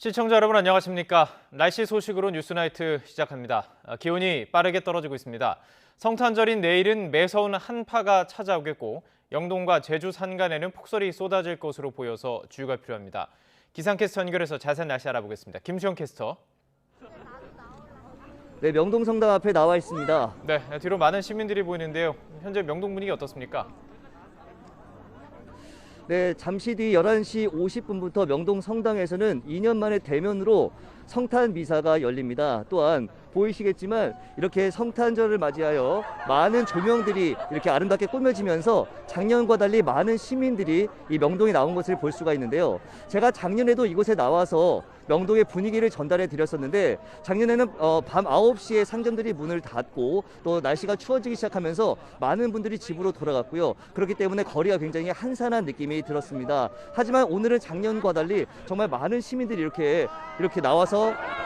시청자 여러분 안녕하십니까? 날씨 소식으로 뉴스나이트 시작합니다. 기온이 빠르게 떨어지고 있습니다. 성탄절인 내일은 매서운 한파가 찾아오겠고 영동과 제주 산간에는 폭설이 쏟아질 것으로 보여서 주의가 필요합니다. 기상캐스터 연결해서 자세한 날씨 알아보겠습니다. 김수영 캐스터. 네, 명동 성당 앞에 나와 있습니다. 네, 뒤로 많은 시민들이 보이는데요. 현재 명동 분위기 어떻습니까? 네, 잠시 뒤 11시 50분부터 명동 성당에서는 2년 만에 대면으로 성탄 미사가 열립니다. 또한 보이시겠지만 이렇게 성탄절을 맞이하여 많은 조명들이 이렇게 아름답게 꾸며지면서 작년과 달리 많은 시민들이 이 명동에 나온 것을 볼 수가 있는데요. 제가 작년에도 이곳에 나와서 명동의 분위기를 전달해 드렸었는데 작년에는 밤 9시에 상점들이 문을 닫고 또 날씨가 추워지기 시작하면서 많은 분들이 집으로 돌아갔고요. 그렇기 때문에 거리가 굉장히 한산한 느낌이 들었습니다. 하지만 오늘은 작년과 달리 정말 많은 시민들이 이렇게 나와서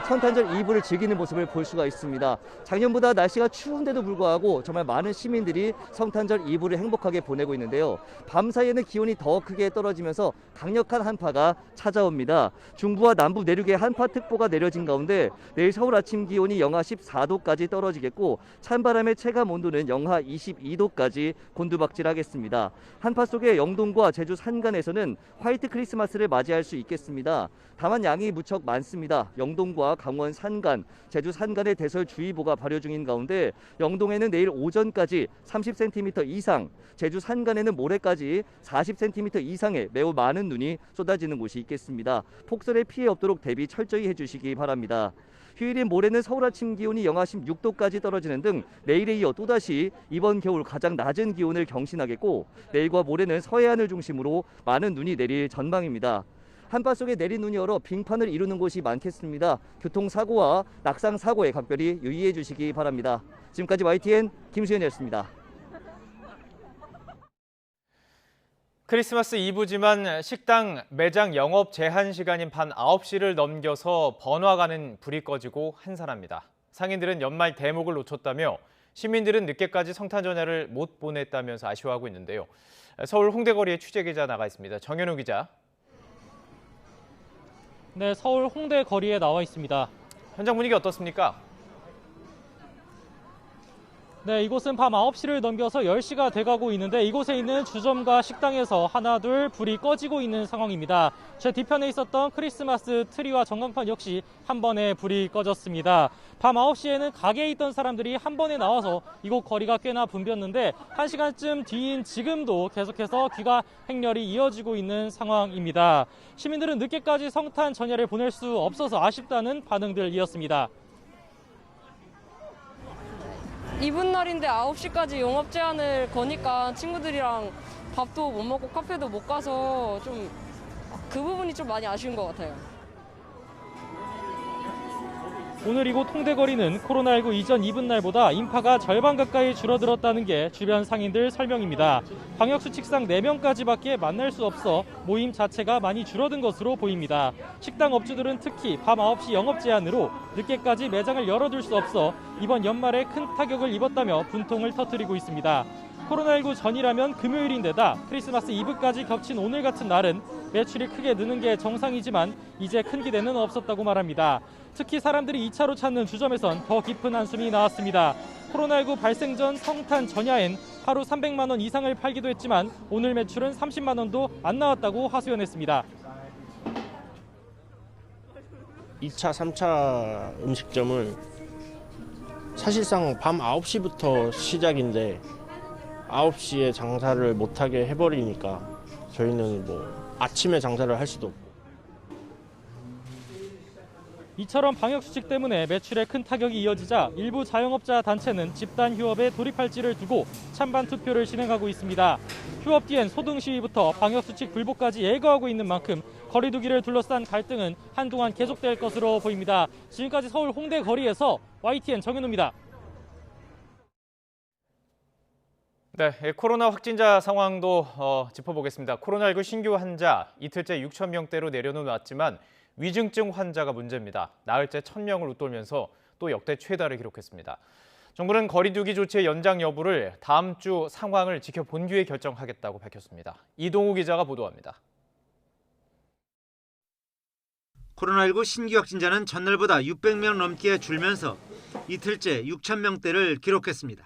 성탄절 이브를 즐기는 모습을 볼 수가 있습니다. 작년보다 날씨가 추운데도 불구하고 정말 많은 시민들이 성탄절 이브를 행복하게 보내고 있는데요. 밤 사이에는 기온이 더 크게 떨어지면서 강력한 한파가 찾아옵니다. 중부와 남부 내륙에 한파특보가 내려진 가운데 내일 서울 아침 기온이 영하 14도까지 떨어지겠고 찬바람의 체감 온도는 영하 22도까지 곤두박질하겠습니다. 한파 속에 영동과 제주 산간에서는 화이트 크리스마스를 맞이할 수 있겠습니다. 다만 양이 무척 많습니다. 영동과 강원 산간, 제주 산간에 대설주의보가 발효 중인 가운데 영동에는 내일 오전까지 30cm 이상, 제주 산간에는 모레까지 40cm 이상의 매우 많은 눈이 쏟아지는 곳이 있겠습니다. 폭설에 피해 없도록 대비 철저히 해주시기 바랍니다. 휴일인 모레는 서울 아침 기온이 영하 16도까지 떨어지는 등 내일에 이어 또다시 이번 겨울 가장 낮은 기온을 경신하겠고 내일과 모레는 서해안을 중심으로 많은 눈이 내릴 전망입니다. 한파 속에 내린 눈이 얼어 빙판을 이루는 곳이 많겠습니다. 교통사고와 낙상사고에 각별히 유의해 주시기 바랍니다. 지금까지 YTN 김수현이었습니다. 크리스마스 이브지만 식당, 매장 영업 제한 시간인 밤 9시를 넘겨서 번화가는 불이 꺼지고 한산합니다. 상인들은 연말 대목을 놓쳤다며 시민들은 늦게까지 성탄 전야를 못 보냈다면서 아쉬워하고 있는데요. 서울 홍대거리에 취재기자 나가 있습니다. 정현우 기자. 네, 서울 홍대 거리에 나와 있습니다. 현장 분위기 어떻습니까? 네, 이곳은 밤 9시를 넘겨서 10시가 돼가고 있는데 이곳에 있는 주점과 식당에서 하나둘 불이 꺼지고 있는 상황입니다. 제 뒤편에 있었던 크리스마스 트리와 전광판 역시 한 번에 불이 꺼졌습니다. 밤 9시에는 가게에 있던 사람들이 한 번에 나와서 이곳 거리가 꽤나 붐볐는데 1시간쯤 뒤인 지금도 계속해서 귀가 행렬이 이어지고 있는 상황입니다. 시민들은 늦게까지 성탄 전야를 보낼 수 없어서 아쉽다는 반응들이었습니다. 이분 날인데 9시까지 영업 제한을 거니까 친구들이랑 밥도 못 먹고 카페도 못 가서 좀 그 부분이 좀 많이 아쉬운 것 같아요. 오늘 이곳 홍대거리는 코로나19 이전 이분 날보다 인파가 절반 가까이 줄어들었다는 게 주변 상인들 설명입니다. 방역수칙상 4명까지밖에 만날 수 없어 모임 자체가 많이 줄어든 것으로 보입니다. 식당 업주들은 특히 밤 9시 영업 제한으로 늦게까지 매장을 열어둘 수 없어 이번 연말에 큰 타격을 입었다며 분통을 터뜨리고 있습니다. 코로나19 전이라면 금요일인데다 크리스마스 이브까지 겹친 오늘 같은 날은 매출이 크게 느는 게 정상이지만 이제 큰 기대는 없었다고 말합니다. 특히 사람들이 2차로 찾는 주점에선 더 깊은 한숨이 나왔습니다. 코로나19 발생 전 성탄 전야엔 하루 300만 원 이상을 팔기도 했지만 오늘 매출은 30만 원도 안 나왔다고 하소연했습니다. 2차, 3차 음식점은 사실상 밤 9시부터 시작인데 9시에 장사를 못하게 해버리니까 저희는 아침에 장사를 할 수도 없고. 이처럼 방역수칙 때문에 매출에 큰 타격이 이어지자 일부 자영업자 단체는 집단 휴업에 돌입할지를 두고 찬반 투표를 진행하고 있습니다. 휴업 뒤엔 소등 시위부터 방역수칙 불복까지 예고하고 있는 만큼 거리 두기를 둘러싼 갈등은 한동안 계속될 것으로 보입니다. 지금까지 서울 홍대 거리에서 YTN 정현우입니다. 네, 코로나 확진자 상황도 짚어보겠습니다. 코로나19 신규 환자 이틀째 6천 명대로 내려놓았지만 위중증 환자가 문제입니다. 나흘째 1,000명을 웃돌면서 또 역대 최다를 기록했습니다. 정부는 거리 두기 조치의 연장 여부를 다음 주 상황을 지켜본 뒤에 결정하겠다고 밝혔습니다. 이동우 기자가 보도합니다. 코로나19 신규 확진자는 전날보다 600명 넘게 줄면서 이틀째 6,000명대를 기록했습니다.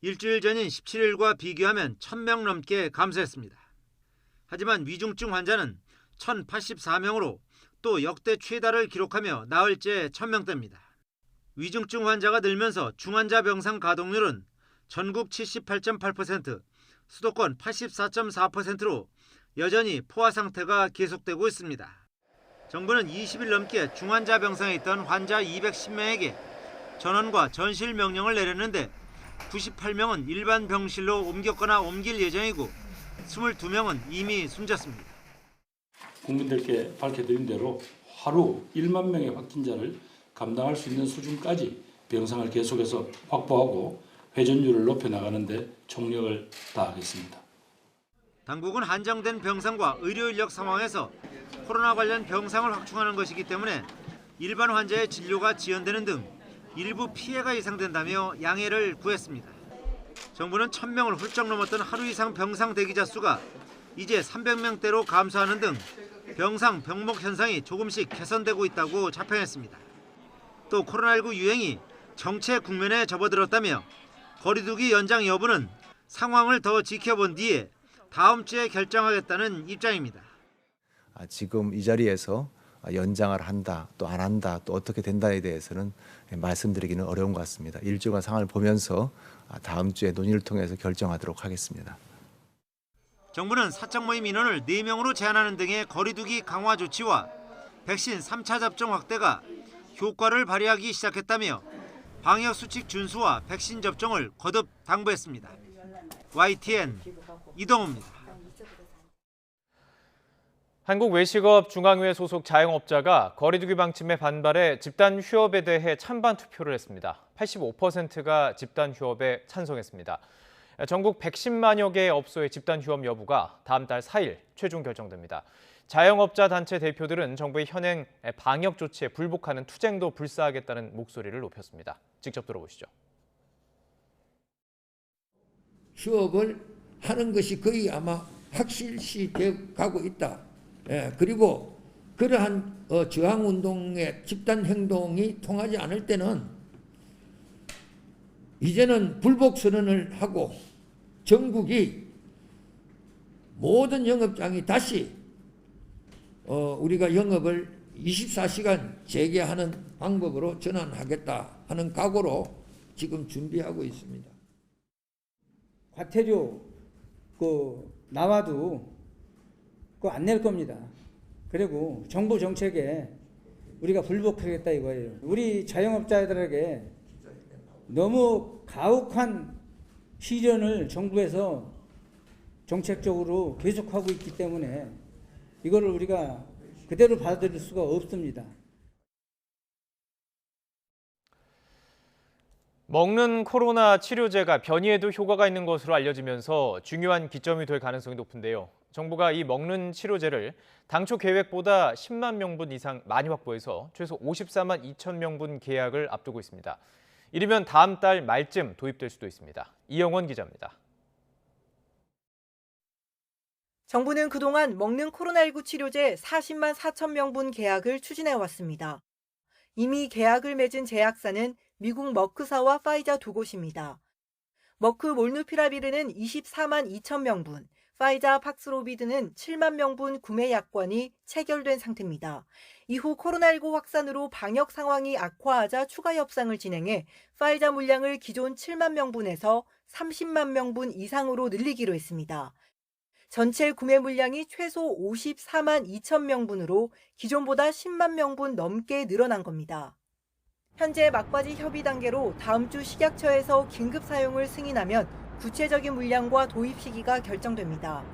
일주일 전인 17일과 비교하면 1,000명 넘게 감소했습니다. 하지만 위중증 환자는 1,084명으로 또 역대 최다를 기록하며 나흘째 1,000명대입니다. 위중증 환자가 늘면서 중환자 병상 가동률은 전국 78.8%, 수도권 84.4%로 여전히 포화 상태가 계속되고 있습니다. 정부는 20일 넘게 중환자 병상에 있던 환자 210명에게 전원과 전실 명령을 내렸는데 98명은 일반 병실로 옮겼거나 옮길 예정이고 22명은 이미 숨졌습니다. 국민들께 밝혀드린 대로 하루 1만 명의 확진자를 감당할 수 있는 수준까지 병상을 계속해서 확보하고 회전율을 높여나가는 데 총력을 다하겠습니다. 당국은 한정된 병상과 의료 인력 상황에서 코로나 관련 병상을 확충하는 것이기 때문에 일반 환자의 진료가 지연되는 등 일부 피해가 예상된다며 양해를 구했습니다. 정부는 1,000명을 훌쩍 넘었던 하루 이상 병상 대기자 수가 이제 300명대로 감소하는 등 병상 병목 현상이 조금씩 개선되고 있다고 자평했습니다. 또 코로나19 유행이 정체 국면에 접어들었다며 거리두기 연장 여부는 상황을 더 지켜본 뒤에 다음 주에 결정하겠다는 입장입니다. 지금 이 자리에서 연장을 한다, 또 안 한다, 또 어떻게 된다에 대해서는 말씀드리기는 어려운 것 같습니다. 일주일간 상황을 보면서 다음 주에 논의를 통해서 결정하도록 하겠습니다. 정부는 사적 모임 인원을 4명으로 제한하는 등의 거리두기 강화 조치와 백신 3차 접종 확대가 효과를 발휘하기 시작했다며 방역수칙 준수와 백신 접종을 거듭 당부했습니다. YTN 이동호입니다. 한국외식업 중앙회 소속 자영업자가 거리두기 방침에 반발해 집단 휴업에 대해 찬반 투표를 했습니다. 85%가 집단 휴업에 찬성했습니다. 전국 110만여 개의 업소의 집단 휴업 여부가 다음 달 4일 최종 결정됩니다. 자영업자 단체 대표들은 정부의 현행 방역 조치에 불복하는 투쟁도 불사하겠다는 목소리를 높였습니다. 직접 들어보시죠. 휴업을 하는 것이 거의 아마 확실시 돼 가고 있다. 그리고 그러한 저항운동의 집단 행동이 통하지 않을 때는 이제는 불복선언을 하고 전국이 모든 영업장이 다시 우리가 영업을 24시간 재개하는 방법으로 전환하겠다 하는 각오로 지금 준비하고 있습니다. 과태료 나와도 안 낼 겁니다. 그리고 정부 정책에 우리가 불복하겠다 이거예요. 우리 자영업자들에게 너무 가혹한 시련을 정부에서 정책적으로 계속하고 있기 때문에 이거를 우리가 그대로 받아들일 수가 없습니다. 먹는 코로나 치료제가 변이에도 효과가 있는 것으로 알려지면서 중요한 기점이 될 가능성이 높은데요. 정부가 이 먹는 치료제를 당초 계획보다 10만 명분 이상 많이 확보해서 최소 54만 2천 명분 계약을 앞두고 있습니다. 이르면 다음 달 말쯤 도입될 수도 있습니다. 이영원 기자입니다. 정부는 그동안 먹는 코로나19 치료제 40만 4천 명분 계약을 추진해왔습니다. 이미 계약을 맺은 제약사는 미국 머크사와 파이자 두 곳입니다. 머크 몰누피라비르는 24만 2천 명분, 파이자 팍스로비드는 7만 명분 구매 약관이 체결된 상태입니다. 이후 코로나19 확산으로 방역 상황이 악화하자 추가 협상을 진행해 파이자 물량을 기존 7만 명분에서 30만 명분 이상으로 늘리기로 했습니다. 전체 구매 물량이 최소 54만 2천 명분으로 기존보다 10만 명분 넘게 늘어난 겁니다. 현재 막바지 협의 단계로 다음 주 식약처에서 긴급 사용을 승인하면 구체적인 물량과 도입 시기가 결정됩니다.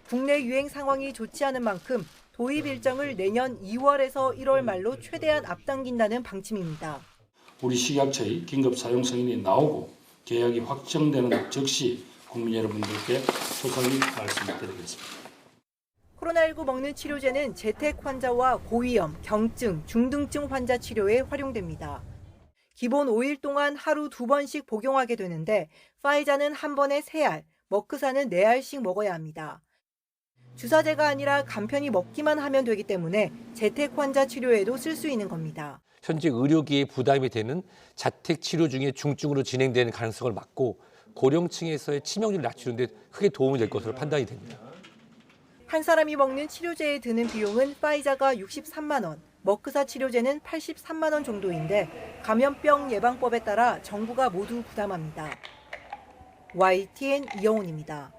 국내 유행 상황이 좋지 않은 만큼 도입 일정을 내년 2월에서 1월 말로 최대한 앞당긴다는 방침입니다. 우리 식약처의 긴급 사용 승인이 나오고 계약이 확정되는 즉시 국민 여러분들께 소상히 말씀드리겠습니다. 코로나19 먹는 치료제는 재택 환자와 고위험, 경증, 중등증 환자 치료에 활용됩니다. 기본 5일 동안 하루 2번씩 복용하게 되는데 파이자는 한 번에 3알, 머크사는 4알씩 먹어야 합니다. 주사제가 아니라 간편히 먹기만 하면 되기 때문에 재택 환자 치료에도 쓸 수 있는 겁니다. 현재 의료기에 부담이 되는 자택 치료 중에 중증으로 진행되는 가능성을 막고 고령층에서의 치명률을 낮추는 데 크게 도움이 될 것으로 판단이 됩니다. 한 사람이 먹는 치료제에 드는 비용은 파이자가 63만 원, 머크사 치료제는 83만 원 정도인데 감염병 예방법에 따라 정부가 모두 부담합니다. YTN 이영훈입니다.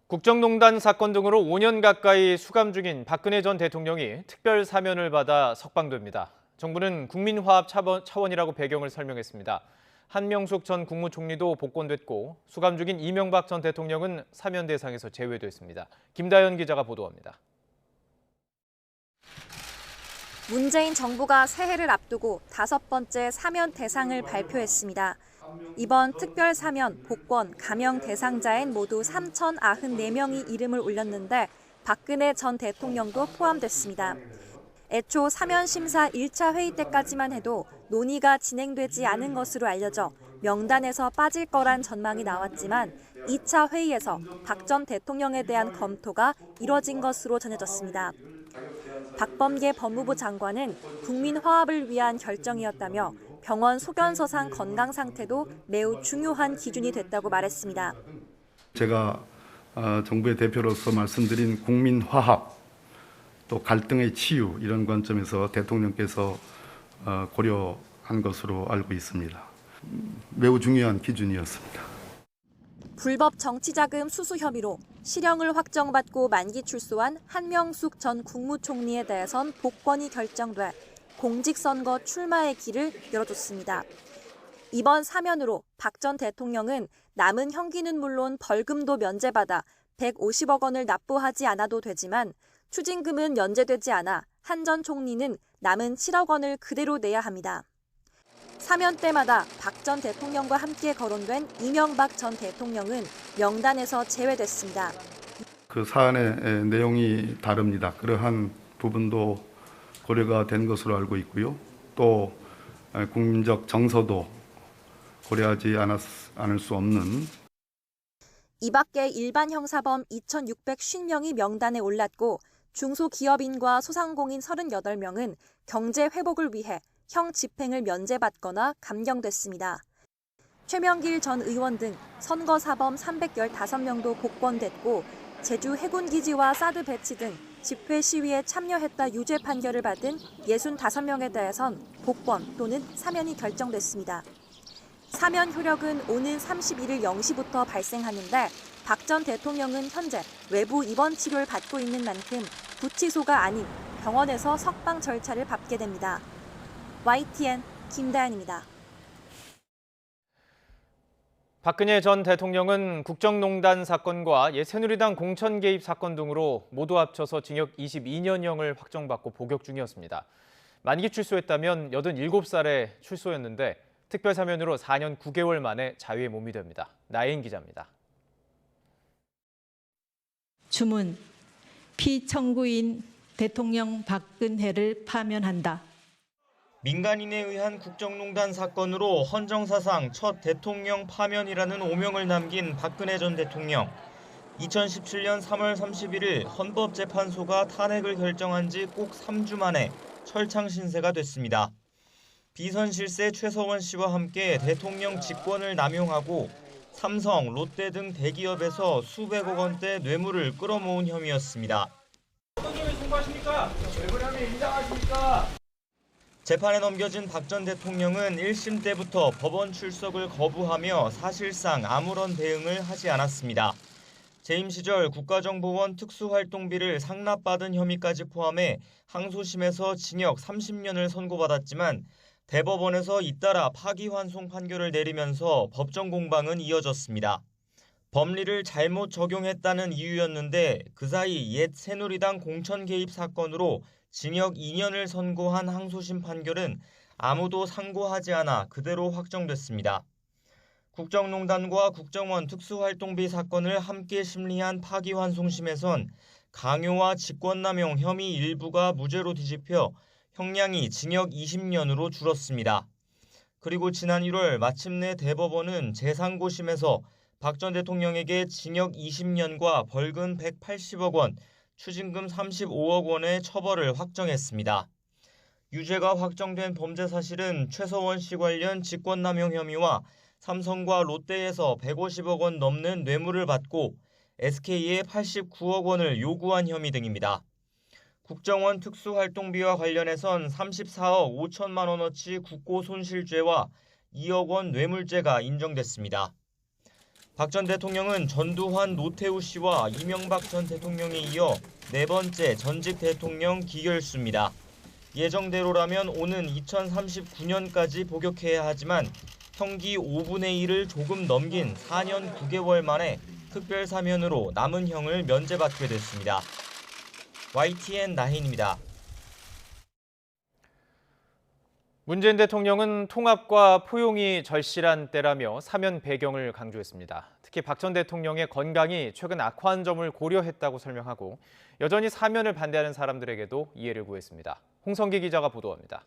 국정농단 사건 등으로 5년 가까이 수감 중인 박근혜 전 대통령이 특별 사면을 받아 석방됩니다. 정부는 국민화합 차원이라고 배경을 설명했습니다. 한명숙 전 국무총리도 복권됐고 수감 중인 이명박 전 대통령은 사면 대상에서 제외됐습니다. 김다연 기자가 보도합니다. 문재인 정부가 새해를 앞두고 5번째 사면 대상을 발표했습니다. 이번 특별 사면, 복권, 감형 대상자엔 모두 3,094명이 이름을 올렸는데 박근혜 전 대통령도 포함됐습니다. 애초 사면 심사 1차 회의 때까지만 해도 논의가 진행되지 않은 것으로 알려져 명단에서 빠질 거란 전망이 나왔지만 2차 회의에서 박 전 대통령에 대한 검토가 이뤄진 것으로 전해졌습니다. 박범계 법무부 장관은 국민 화합을 위한 결정이었다며 병원 소견서상 건강 상태도 매우 중요한 기준이 됐다고 말했습니다. 제가 정부의 대표로서 말씀드린 국민 화합, 또 갈등의 치유 이런 관점에서 대통령께서 고려한 것으로 알고 있습니다. 매우 중요한 기준이었습니다. 불법 정치자금 수수 혐의로 실형을 확정받고 만기 출소한 한명숙 전 국무총리에 대해선 복권이 결정돼 공직선거 출마의 길을 열어줬습니다. 이번 사면으로 박 전 대통령은 남은 형기는 물론 벌금도 면제받아 150억 원을 납부하지 않아도 되지만 추징금은 면제되지 않아 한 전 총리는 남은 7억 원을 그대로 내야 합니다. 사면 때마다 박 전 대통령과 함께 거론된 이명박 전 대통령은 명단에서 제외됐습니다. 그 사안의 내용이 다릅니다. 그러한 부분도 고려가 된 것으로 알고 있고요. 또 국민적 정서도 고려하지 않을 수 없는. 이 밖에 일반 형사범 2,650명이 명단에 올랐고 중소기업인과 소상공인 38명은 경제 회복을 위해 형 집행을 면제받거나 감경됐습니다. 최명길 전 의원 등 선거사범 315명도 복권됐고 제주 해군기지와 사드 배치 등 집회 시위에 참여했다 유죄 판결을 받은 65명에 대해선 복권 또는 사면이 결정됐습니다. 사면 효력은 오는 31일 0시부터 발생하는데 박 전 대통령은 현재 외부 입원 치료를 받고 있는 만큼 구치소가 아닌 병원에서 석방 절차를 밟게 됩니다. YTN 김다연입니다. 박근혜 전 대통령은 국정농단 사건과 새누리당 공천 개입 사건 등으로 모두 합쳐서 징역 22년형을 확정받고 복역 중이었습니다. 만기 출소했다면 87살에 출소였는데 특별 사면으로 4년 9개월 만에 자유의 몸이 됩니다. 나혜인 기자입니다. 주문, 피청구인 대통령 박근혜를 파면한다. 민간인에 의한 국정농단 사건으로 헌정사상 첫 대통령 파면이라는 오명을 남긴 박근혜 전 대통령. 2017년 3월 31일 헌법재판소가 탄핵을 결정한 지 꼭 3주 만에 철창 신세가 됐습니다. 비선 실세 최서원 씨와 함께 대통령 직권을 남용하고 삼성, 롯데 등 대기업에서 수백억 원대 뇌물을 끌어모은 혐의였습니다. 어떤 점에 송구하십니까? 왜그러면 인정하십니까? 재판에 넘겨진 박 전 대통령은 1심 때부터 법원 출석을 거부하며 사실상 아무런 대응을 하지 않았습니다. 재임 시절 국가정보원 특수활동비를 상납받은 혐의까지 포함해 항소심에서 징역 30년을 선고받았지만 대법원에서 잇따라 파기환송 판결을 내리면서 법정 공방은 이어졌습니다. 법리를 잘못 적용했다는 이유였는데 그 사이 옛 새누리당 공천 개입 사건으로 징역 2년을 선고한 항소심 판결은 아무도 상고하지 않아 그대로 확정됐습니다. 국정농단과 국정원 특수활동비 사건을 함께 심리한 파기환송심에선 강요와 직권남용 혐의 일부가 무죄로 뒤집혀 형량이 징역 20년으로 줄었습니다. 그리고 지난 1월 마침내 대법원은 제3고심에서 박 전 대통령에게 징역 20년과 벌금 180억 원, 추징금 35억 원의 처벌을 확정했습니다. 유죄가 확정된 범죄 사실은 최서원 씨 관련 직권남용 혐의와 삼성과 롯데에서 150억 원 넘는 뇌물을 받고 SK에 89억 원을 요구한 혐의 등입니다. 국정원 특수활동비와 관련해선 34억 5천만 원어치 국고손실죄와 2억 원 뇌물죄가 인정됐습니다. 박 전 대통령은 전두환, 노태우 씨와 이명박 전 대통령에 이어 네 번째 전직 대통령 기결수입니다. 예정대로라면 오는 2039년까지 복역해야 하지만 형기 5분의 1을 조금 넘긴 4년 9개월 만에 특별 사면으로 남은 형을 면제받게 됐습니다. YTN 나혜인입니다. 문재인 대통령은 통합과 포용이 절실한 때라며 사면 배경을 강조했습니다. 특히 박 전 대통령의 건강이 최근 악화한 점을 고려했다고 설명하고 여전히 사면을 반대하는 사람들에게도 이해를 구했습니다. 홍성기 기자가 보도합니다.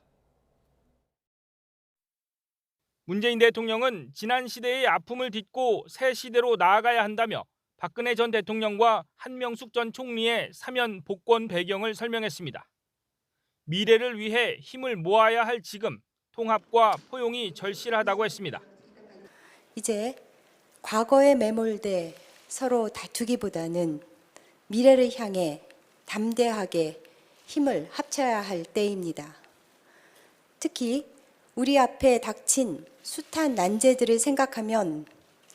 문재인 대통령은 지난 시대의 아픔을 딛고 새 시대로 나아가야 한다며 박근혜 전 대통령과 한명숙 전 총리의 사면 복권 배경을 설명했습니다. 미래를 위해 힘을 모아야 할 지금 통합과 포용이 절실하다고 했습니다. 이제 과거에 매몰돼 서로 다투기보다는 미래를 향해 담대하게 힘을 합쳐야 할 때입니다. 특히 우리 앞에 닥친 숱한 난제들을 생각하면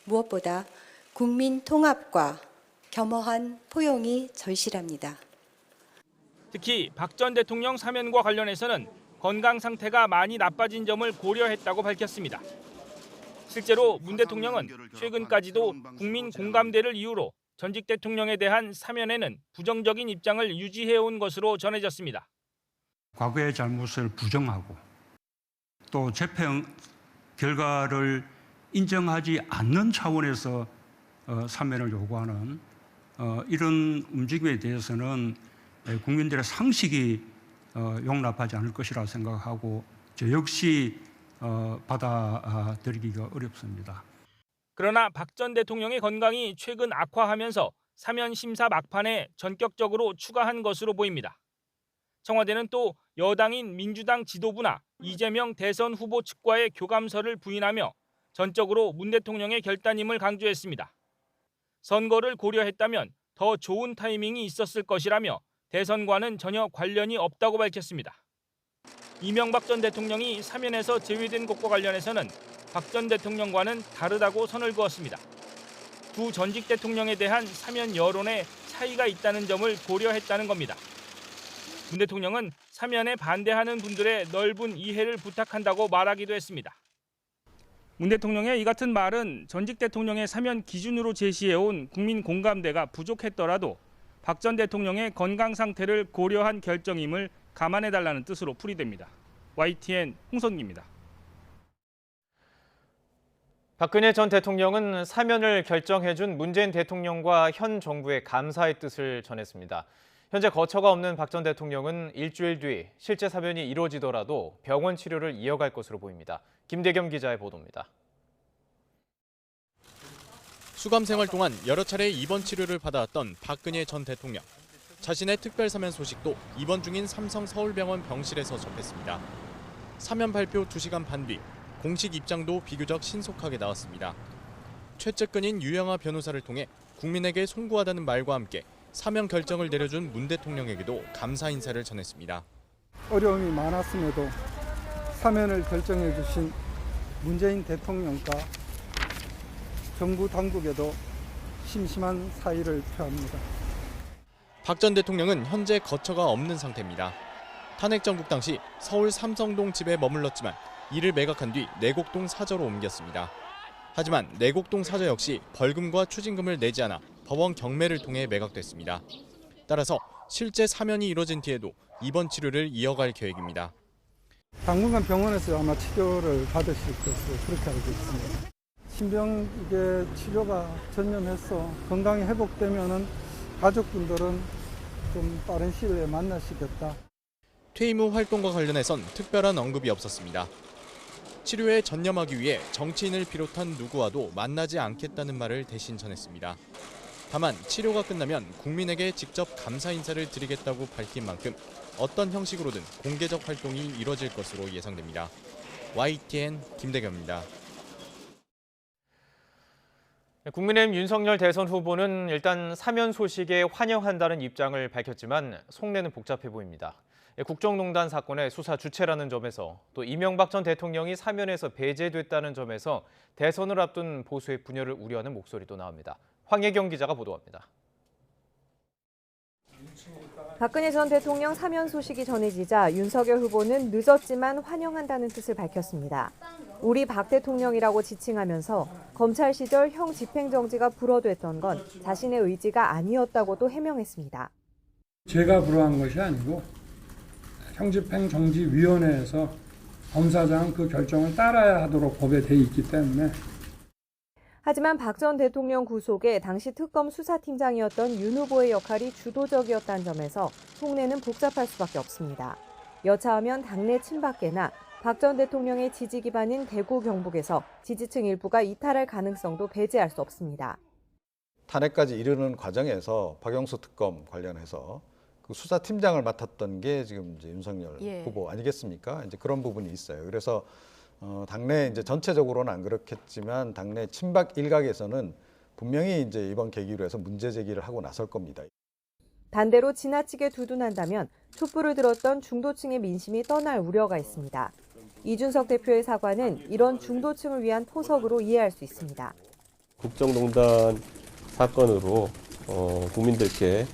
무엇보다 국민 통합과 겸허한 포용이 절실합니다. 특히 박 전 대통령 사면과 관련해서는 건강 상태가 많이 나빠진 점을 고려했다고 밝혔습니다. 실제로 문 대통령은 최근까지도 국민 공감대를 이유로 전직 대통령에 대한 사면에는 부정적인 입장을 유지해온 것으로 전해졌습니다. 과거의 잘못을 부정하고 또 재패 결과를 인정하지 않는 차원에서 사면을 요구하는 이런 움직임에 대해서는 국민들의 상식이 용납하지 않을 것이라 생각하고 저 역시 받아들이기가 어렵습니다. 그러나 박 전 대통령의 건강이 최근 악화하면서 사면 심사 막판에 전격적으로 추가한 것으로 보입니다. 청와대는 또 여당인 민주당 지도부나 이재명 대선 후보 측과의 교감서를 부인하며 전적으로 문 대통령의 결단임을 강조했습니다. 선거를 고려했다면 더 좋은 타이밍이 있었을 것이라며 대선과는 전혀 관련이 없다고 밝혔습니다. 이명박 전 대통령이 사면에서 제외된 것과 관련해서는 박 전 대통령과는 다르다고 선을 그었습니다. 두 전직 대통령에 대한 사면 여론에 차이가 있다는 점을 고려했다는 겁니다. 문 대통령은 사면에 반대하는 분들의 넓은 이해를 부탁한다고 말하기도 했습니다. 문 대통령의 이 같은 말은 전직 대통령의 사면 기준으로 제시해온 국민 공감대가 부족했더라도 박 전 대통령의 건강 상태를 고려한 결정임을 감안해달라는 뜻으로 풀이됩니다. YTN 홍성기입니다. 박근혜 전 대통령은 사면을 결정해준 문재인 대통령과 현 정부의 감사의 뜻을 전했습니다. 현재 거처가 없는 박 전 대통령은 일주일 뒤 실제 사면이 이루어지더라도 병원 치료를 이어갈 것으로 보입니다. 김대겸 기자의 보도입니다. 수감 생활 동안 여러 차례 입원 치료를 받아왔던 박근혜 전 대통령. 자신의 특별 사면 소식도 입원 중인 삼성 서울병원 병실에서 접했습니다. 사면 발표 2시간 반 뒤 공식 입장도 비교적 신속하게 나왔습니다. 최측근인 유영하 변호사를 통해 국민에게 송구하다는 말과 함께 사면 결정을 내려준 문 대통령에게도 감사 인사를 전했습니다. 어려움이 많았음에도 사면을 결정해 주신 문재인 대통령과 정부 당국에도 심심한 사의를 표합니다. 박 전 대통령은 현재 거처가 없는 상태입니다. 탄핵 정국 당시 서울 삼성동 집에 머물렀지만 이를 매각한 뒤 내곡동 사저로 옮겼습니다. 하지만 내곡동 사저 역시 벌금과 추징금을 내지 않아 법원 경매를 통해 매각됐습니다. 따라서 실제 사면이 이뤄진 뒤에도 입원 치료를 이어갈 계획입니다. 당분간 병원에서 아마 치료를 받으실 것으로 그렇게 알고 있습니다. 신병 이게 치료가 전념해서 건강이 회복되면은 가족분들은 좀 빠른 시일에 만나시겠다. 퇴임 후 활동과 관련해선 특별한 언급이 없었습니다. 치료에 전념하기 위해 정치인을 비롯한 누구와도 만나지 않겠다는 말을 대신 전했습니다. 다만 치료가 끝나면 국민에게 직접 감사 인사를 드리겠다고 밝힌 만큼 어떤 형식으로든 공개적 활동이 이뤄질 것으로 예상됩니다. YTN 김대겸입니다. 국민의힘 윤석열 대선 후보는 일단 사면 소식에 환영한다는 입장을 밝혔지만 속내는 복잡해 보입니다. 국정농단 사건의 수사 주체라는 점에서 또 이명박 전 대통령이 사면에서 배제됐다는 점에서 대선을 앞둔 보수의 분열을 우려하는 목소리도 나옵니다. 황혜경 기자가 보도합니다. 박근혜 전 대통령 사면 소식이 전해지자 윤석열 후보는 늦었지만 환영한다는 뜻을 밝혔습니다. 우리 박 대통령이라고 지칭하면서 검찰 시절 형 집행정지가 불어됐던 건 자신의 의지가 아니었다고도 해명했습니다. 제가 불허한 것이 아니고 형집행정지위원회에서 검사장은 그 결정을 따라야 하도록 법에 돼 있기 때문에. 하지만 박 전 대통령 구속에 당시 특검 수사팀장이었던 윤 후보의 역할이 주도적이었다는 점에서 속내는 복잡할 수밖에 없습니다. 여차하면 당내 친박계나 박 전 대통령의 지지 기반인 대구 경북에서 지지층 일부가 이탈할 가능성도 배제할 수 없습니다. 탄핵까지 이르는 과정에서 박영수 특검 관련해서 그 수사팀장을 맡았던 게 지금 이제 윤석열 후보 아니겠습니까? 이제 그런 부분이 있어요. 그래서 당내 이제 전체적으로는 안 그렇겠지만 당내 친박 일각에서는 분명히 이제 이번 계기로 해서 문제 제기를 하고 나설 겁니다. 반대로 지나치게 두둔한다면 촛불을 들었던 중도층의 민심이 떠날 우려가 있습니다. 이준석 대표의 사과는 이런 중도층을 위한 포석으로 이해할 수 있습니다. 국정농단 사건으로 국민들께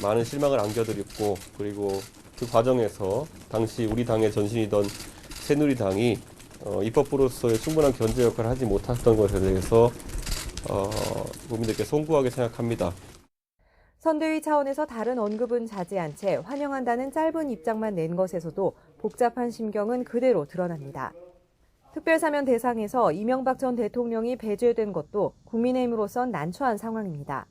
많은 실망을 안겨드렸고 그리고 그 과정에서 당시 우리 당의 전신이던 새누리당이 입법부로서의 충분한 견제 역할을 하지 못했던 것에 대해서 국민들께 송구하게 생각합니다. 선대위 차원에서 다른 언급은 자제한 채 환영한다는 짧은 입장만 낸 것에서도 복잡한 심경은 그대로 드러납니다. 특별사면 대상에서 이명박 전 대통령이 배제된 것도 국민의힘으로선 난처한 상황입니다.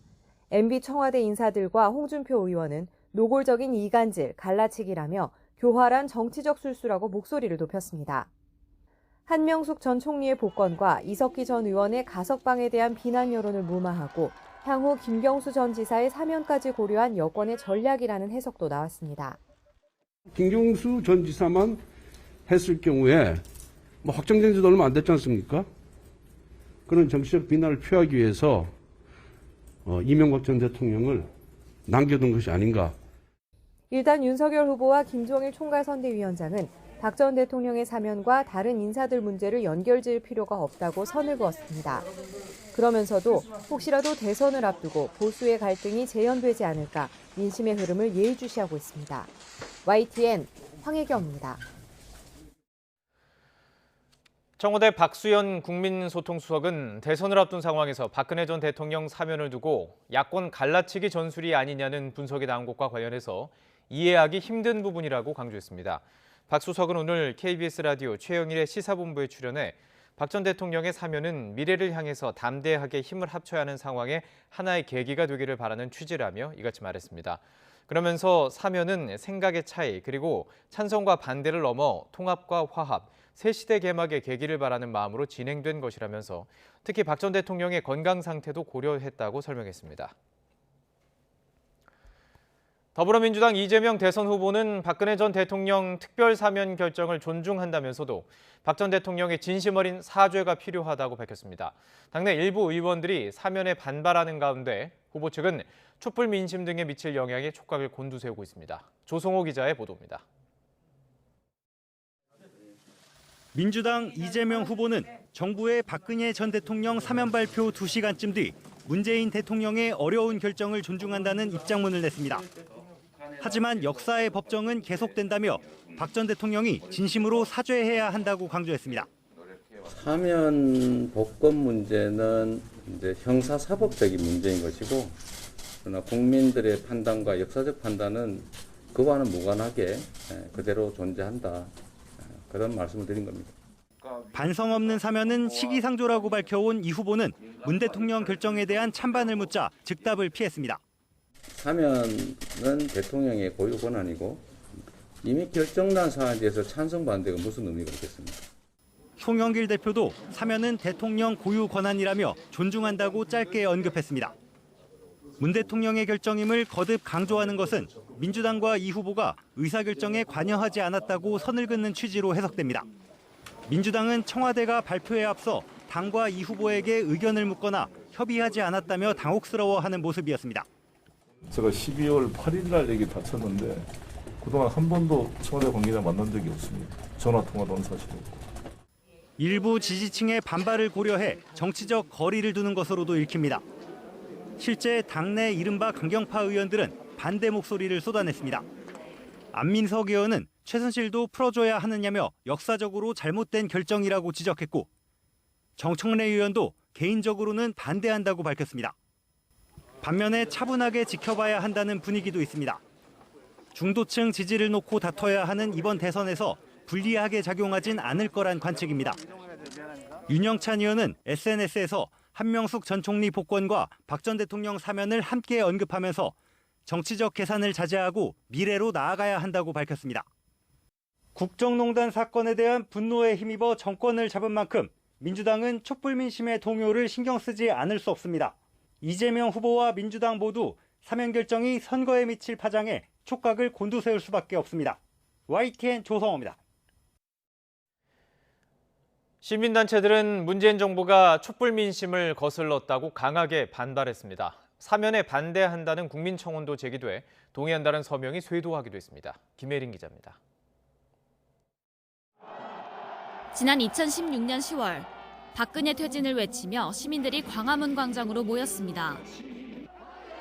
MB 청와대 인사들과 홍준표 의원은 노골적인 이간질, 갈라치기라며 교활한 정치적 술수라고 목소리를 높였습니다. 한명숙 전 총리의 복권과 이석기 전 의원의 가석방에 대한 비난 여론을 무마하고 향후 김경수 전 지사의 사면까지 고려한 여권의 전략이라는 해석도 나왔습니다. 김경수 전 지사만 했을 경우에 확정된 지도 얼마 안 됐지 않습니까? 그런 정치적 비난을 피하기 위해서 이명박 전 대통령을 남겨둔 것이 아닌가. 일단 윤석열 후보와 김종일 총괄선대위원장은 박 전 대통령의 사면과 다른 인사들 문제를 연결지을 필요가 없다고 선을 그었습니다. 그러면서도 혹시라도 대선을 앞두고 보수의 갈등이 재현되지 않을까 민심의 흐름을 예의주시하고 있습니다. YTN 황혜경입니다. 청와대 박수현 국민소통수석은 대선을 앞둔 상황에서 박근혜 전 대통령 사면을 두고 야권 갈라치기 전술이 아니냐는 분석이 나온 것과 관련해서 이해하기 힘든 부분이라고 강조했습니다. 박 수석은 오늘 KBS 라디오 최영일의 시사본부에 출연해 박 전 대통령의 사면은 미래를 향해서 담대하게 힘을 합쳐야 하는 상황의 하나의 계기가 되기를 바라는 취지라며 이같이 말했습니다. 그러면서 사면은 생각의 차이 그리고 찬성과 반대를 넘어 통합과 화합, 새시대 개막의 계기를 바라는 마음으로 진행된 것이라면서 특히 박 전 대통령의 건강 상태도 고려했다고 설명했습니다. 더불어민주당 이재명 대선 후보는 박근혜 전 대통령 특별사면 결정을 존중한다면서도 박 전 대통령의 진심 어린 사죄가 필요하다고 밝혔습니다. 당내 일부 의원들이 사면에 반발하는 가운데 후보 측은 촛불 민심 등에 미칠 영향에 촉각을 곤두세우고 있습니다. 조성호 기자의 보도입니다. 민주당 이재명 후보는 정부의 박근혜 전 대통령 사면 발표 2시간쯤 뒤 문재인 대통령의 어려운 결정을 존중한다는 입장문을 냈습니다. 하지만 역사의 법정은 계속된다며 박 전 대통령이 진심으로 사죄해야 한다고 강조했습니다. 사면 복권 문제는 이제 형사사법적인 문제인 것이고, 그러나 국민들의 판단과 역사적 판단은 그와는 무관하게 그대로 존재한다. 그런 말씀을 드린 겁니다. 반성 없는 사면은 시기상조라고 밝혀온 이 후보는 문 대통령 결정에 대한 찬반을 묻자 즉답을 피했습니다. 사면은 대통령의 고유 권한이고 이미 결정난 사안에 대해서 찬성 반대가 무슨 의미가 있겠습니까? 송영길 대표도 사면은 대통령 고유 권한이라며 존중한다고 짧게 언급했습니다. 문 대통령의 결정임을 거듭 강조하는 것은 민주당과 이 후보가 의사결정에 관여하지 않았다고 선을 긋는 취지로 해석됩니다. 민주당은 청와대가 발표에 앞서 당과 이 후보에게 의견을 묻거나 협의하지 않았다며 당혹스러워하는 모습이었습니다. 제가 12월 8일 날 얘기 다 쳤는데 그동안 한 번도 청와대 관계자 만난 적이 없습니다. 전화 통화도 한 사실이고. 일부 지지층의 반발을 고려해 정치적 거리를 두는 것으로도 읽힙니다. 실제 당내 이른바 강경파 의원들은 반대 목소리를 쏟아냈습니다. 안민석 의원은 최순실도 풀어줘야 하느냐며 역사적으로 잘못된 결정이라고 지적했고 정청래 의원도 개인적으로는 반대한다고 밝혔습니다. 반면에 차분하게 지켜봐야 한다는 분위기도 있습니다. 중도층 지지를 놓고 다퉈야 하는 이번 대선에서 불리하게 작용하진 않을 거란 관측입니다. 윤영찬 의원은 SNS에서 한명숙 전 총리 복권과 박 전 대통령 사면을 함께 언급하면서 정치적 계산을 자제하고 미래로 나아가야 한다고 밝혔습니다. 국정농단 사건에 대한 분노에 힘입어 정권을 잡은 만큼 민주당은 촛불 민심의 동요를 신경 쓰지 않을 수 없습니다. 이재명 후보와 민주당 모두 사면 결정이 선거에 미칠 파장에 촉각을 곤두세울 수밖에 없습니다. YTN 조성호입니다. 시민단체들은 문재인 정부가 촛불 민심을 거슬렀다고 강하게 반발했습니다. 사면에 반대한다는 국민청원도 제기돼 동의한다는 서명이 쇄도하기도 했습니다. 김혜린 기자입니다. 지난 2016년 10월 박근혜 퇴진을 외치며 시민들이 광화문 광장으로 모였습니다.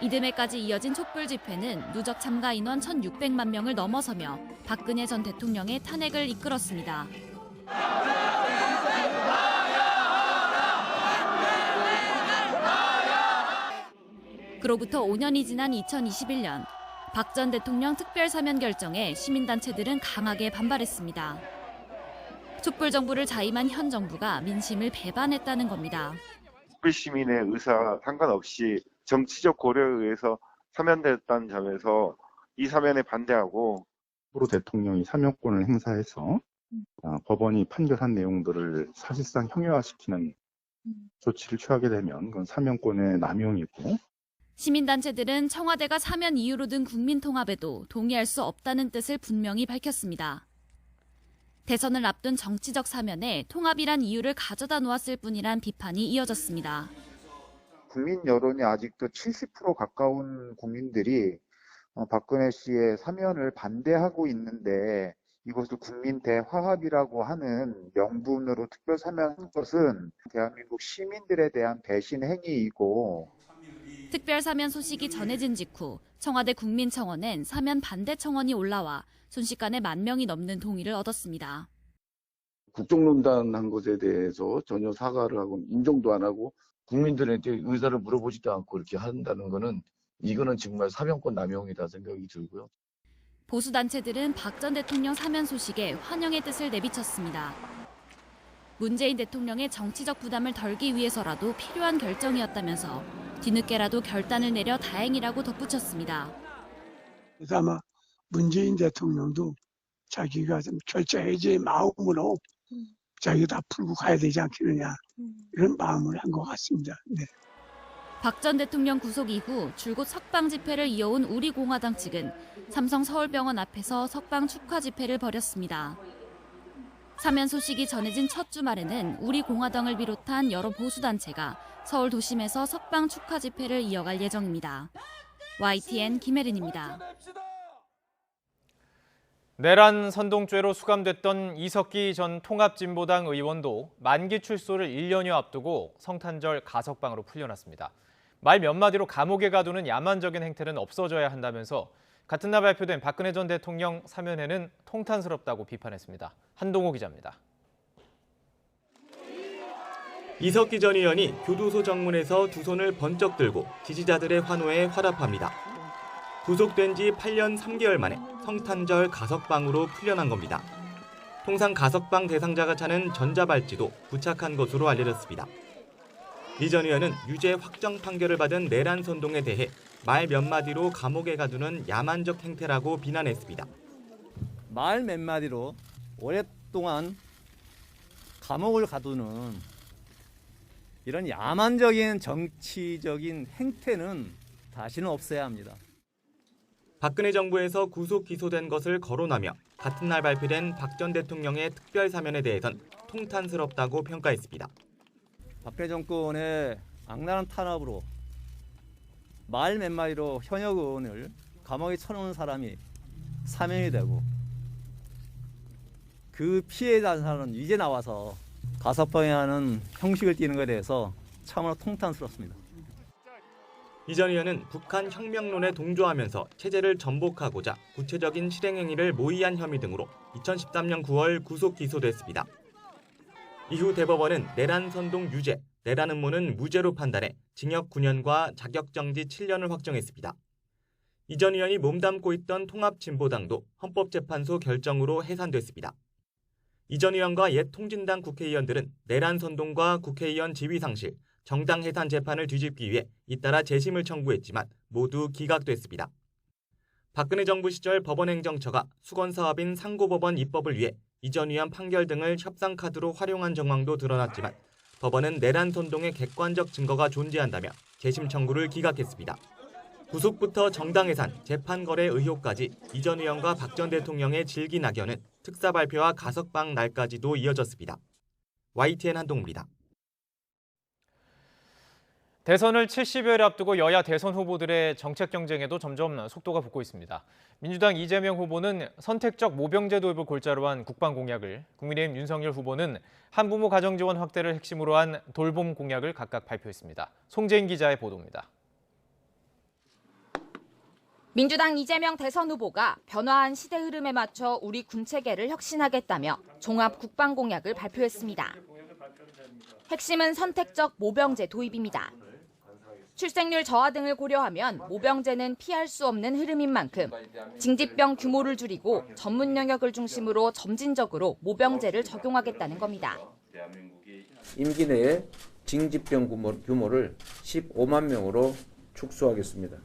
이듬해까지 이어진 촛불 집회는 누적 참가 인원 1,600만 명을 넘어서며 박근혜 전 대통령의 탄핵을 이끌었습니다. 그로부터 5년이 지난 2021년 박 전 대통령 특별사면 결정에 시민단체들은 강하게 반발했습니다. 촛불 정부를 자임한 현 정부가 민심을 배반했다는 겁니다. 촛불 시민의 의사 상관없이 정치적 고려에 의해서 사면됐다는 점에서 이 사면에 반대하고 앞으로 대통령이 사면권을 행사해서 법원이 판결한 내용들을 사실상 형용화시키는 조치를 취하게 되면 그건 사면권의 남용이고 시민단체들은 청와대가 사면 이유로 든 국민통합에도 동의할 수 없다는 뜻을 분명히 밝혔습니다. 대선을 앞둔 정치적 사면에 통합이란 이유를 가져다 놓았을 뿐이란 비판이 이어졌습니다. 국민 여론이 아직도 70% 가까운 국민들이 박근혜 씨의 사면을 반대하고 있는데 이것을 국민 대화합이라고 하는 명분으로 특별 사면한 것은 대한민국 시민들에 대한 배신 행위이고 특별 사면 소식이 전해진 직후 청와대 국민청원엔 사면 반대 청원이 올라와 순식간에 10,000명이 넘는 동의를 얻었습니다. 국정농단한 것에 대해서 전혀 사과를 하고 인정도 안 하고 국민들한테 의사를 물어보지도 않고 이렇게 한다는 거는 이거는 정말 사면권 남용이다 생각이 들고요. 보수단체들은 박 전 대통령 사면 소식에 환영의 뜻을 내비쳤습니다. 문재인 대통령의 정치적 부담을 덜기 위해서라도 필요한 결정이었다면서 뒤늦게라도 결단을 내려 다행이라고 덧붙였습니다. 그래서 아마 문재인 대통령도 자기가 좀 결정해질 마음으로 자기가 다 풀고 가야 되지 않겠느냐 이런 마음을 한 것 같습니다. 네. 박 전 대통령 구속 이후 줄곧 석방 집회를 이어온 우리공화당 측은 삼성 서울병원 앞에서 석방 축하 집회를 벌였습니다. 사면 소식이 전해진 첫 주말에는 우리공화당을 비롯한 여러 보수단체가 서울 도심에서 석방 축하 집회를 이어갈 예정입니다. YTN 김혜린입니다. 내란 선동죄로 수감됐던 이석기 전 통합진보당 의원도 만기 출소를 1년여 앞두고 성탄절 가석방으로 풀려났습니다. 말 몇 마디로 감옥에 가두는 야만적인 행태는 없어져야 한다면서 같은 날 발표된 박근혜 전 대통령 사면회는 통탄스럽다고 비판했습니다. 한동호 기자입니다. 이석기 전 의원이 교도소 정문에서 두 손을 번쩍 들고 지지자들의 환호에 화답합니다. 구속된 지 8년 3개월 만에 성탄절 가석방으로 풀려난 겁니다. 통상 가석방 대상자가 차는 전자발찌도 부착한 것으로 알려졌습니다. 이 전 의원은 유죄 확정 판결을 받은 내란 선동에 대해 말 몇 마디로 감옥에 가두는 야만적 행태라고 비난했습니다. 말 몇 마디로 오랫동안 감옥을 가두는 이런 야만적인 정치적인 행태는 다시는 없어야 합니다. 박근혜 정부에서 구속 기소된 것을 거론하며 같은 날 발표된 박 전 대통령의 특별 사면에 대해선 통탄스럽다고 평가했습니다. 박근혜 정권의 악랄한 탄압으로 말 몇 마디로 현역 의원을 감옥에 쳐놓은 사람이 사면이 되고 그 피해자는 이제 나와서 가석방하는 형식을 띠는 것에 대해서 참으로 통탄스럽습니다. 이 전 의원은 북한 혁명론에 동조하면서 체제를 전복하고자 구체적인 실행행위를 모의한 혐의 등으로 2013년 9월 구속 기소됐습니다. 이후 대법원은 내란 선동 유죄, 내란 음모는 무죄로 판단해 징역 9년과 자격정지 7년을 확정했습니다. 이 전 의원이 몸담고 있던 통합진보당도 헌법재판소 결정으로 해산됐습니다. 이 전 의원과 옛 통진당 국회의원들은 내란 선동과 국회의원 지위상실, 정당 해산 재판을 뒤집기 위해 잇따라 재심을 청구했지만 모두 기각됐습니다. 박근혜 정부 시절 법원행정처가 수건사업인 상고법원 입법을 위해 이 전 의원 판결 등을 협상카드로 활용한 정황도 드러났지만 법원은 내란 선동의 객관적 증거가 존재한다며 재심 청구를 기각했습니다. 구속부터 정당 해산, 재판 거래 의혹까지 이 전 의원과 박 전 대통령의 질기 낙연은 특사 발표와 가석방 날까지도 이어졌습니다. YTN 한동우입니다. 대선을 70여일 앞두고 여야 대선 후보들의 정책 경쟁에도 점점 속도가 붙고 있습니다. 민주당 이재명 후보는 선택적 모병제 도입을 골자로 한 국방 공약을, 국민의힘 윤석열 후보는 한부모 가정 지원 확대를 핵심으로 한 돌봄 공약을 각각 발표했습니다. 송재인 기자의 보도입니다. 민주당 이재명 대선 후보가 변화한 시대 흐름에 맞춰 우리 군체계를 혁신하겠다며 종합 국방 공약을 발표했습니다. 핵심은 선택적 모병제 도입입니다. 출생률 저하 등을 고려하면 모병제는 피할 수 없는 흐름인 만큼 징집병 규모를 줄이고 전문 영역을 중심으로 점진적으로 모병제를 적용하겠다는 겁니다. 임기 내에 징집병 규모를 15만 명으로 축소하겠습니다.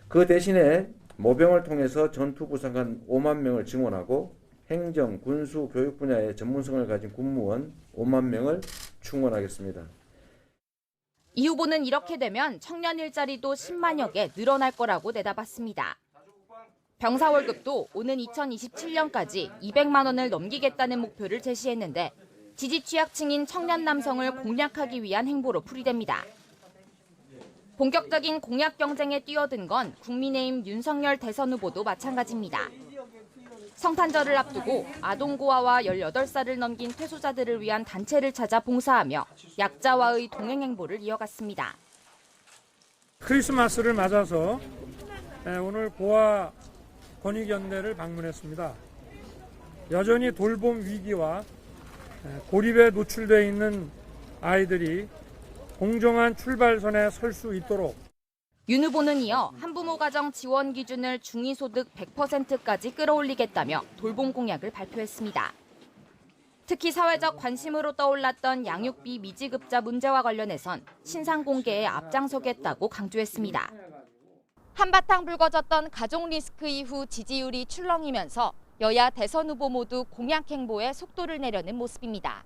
그 대신에 모병을 통해서 전투부사관 5만 명을 증원하고 행정, 군수, 교육 분야의 전문성을 가진 군무원 5만 명을 충원하겠습니다. 이 후보는 이렇게 되면 청년 일자리도 10만여 개 늘어날 거라고 내다봤습니다. 병사 월급도 오는 2027년까지 200만 원을 넘기겠다는 목표를 제시했는데 지지 취약층인 청년 남성을 공략하기 위한 행보로 풀이됩니다. 본격적인 공약 경쟁에 뛰어든 건 국민의힘 윤석열 대선 후보도 마찬가지입니다. 성탄절을 앞두고 아동고아와 18살을 넘긴 퇴소자들을 위한 단체를 찾아 봉사하며 약자와의 동행 행보를 이어갔습니다. 크리스마스를 맞아서 오늘 고아 권익연대를 방문했습니다. 여전히 돌봄 위기와 고립에 노출되어 있는 아이들이 공정한 출발선에 설 수 있도록 윤 후보는 이어 한부모 가정 지원 기준을 중위소득 100%까지 끌어올리겠다며 돌봄 공약을 발표했습니다. 특히 사회적 관심으로 떠올랐던 양육비 미지급자 문제와 관련해선 신상 공개에 앞장서겠다고 강조했습니다. 한바탕 불거졌던 가족 리스크 이후 지지율이 출렁이면서 여야 대선 후보 모두 공약 행보에 속도를 내려는 모습입니다.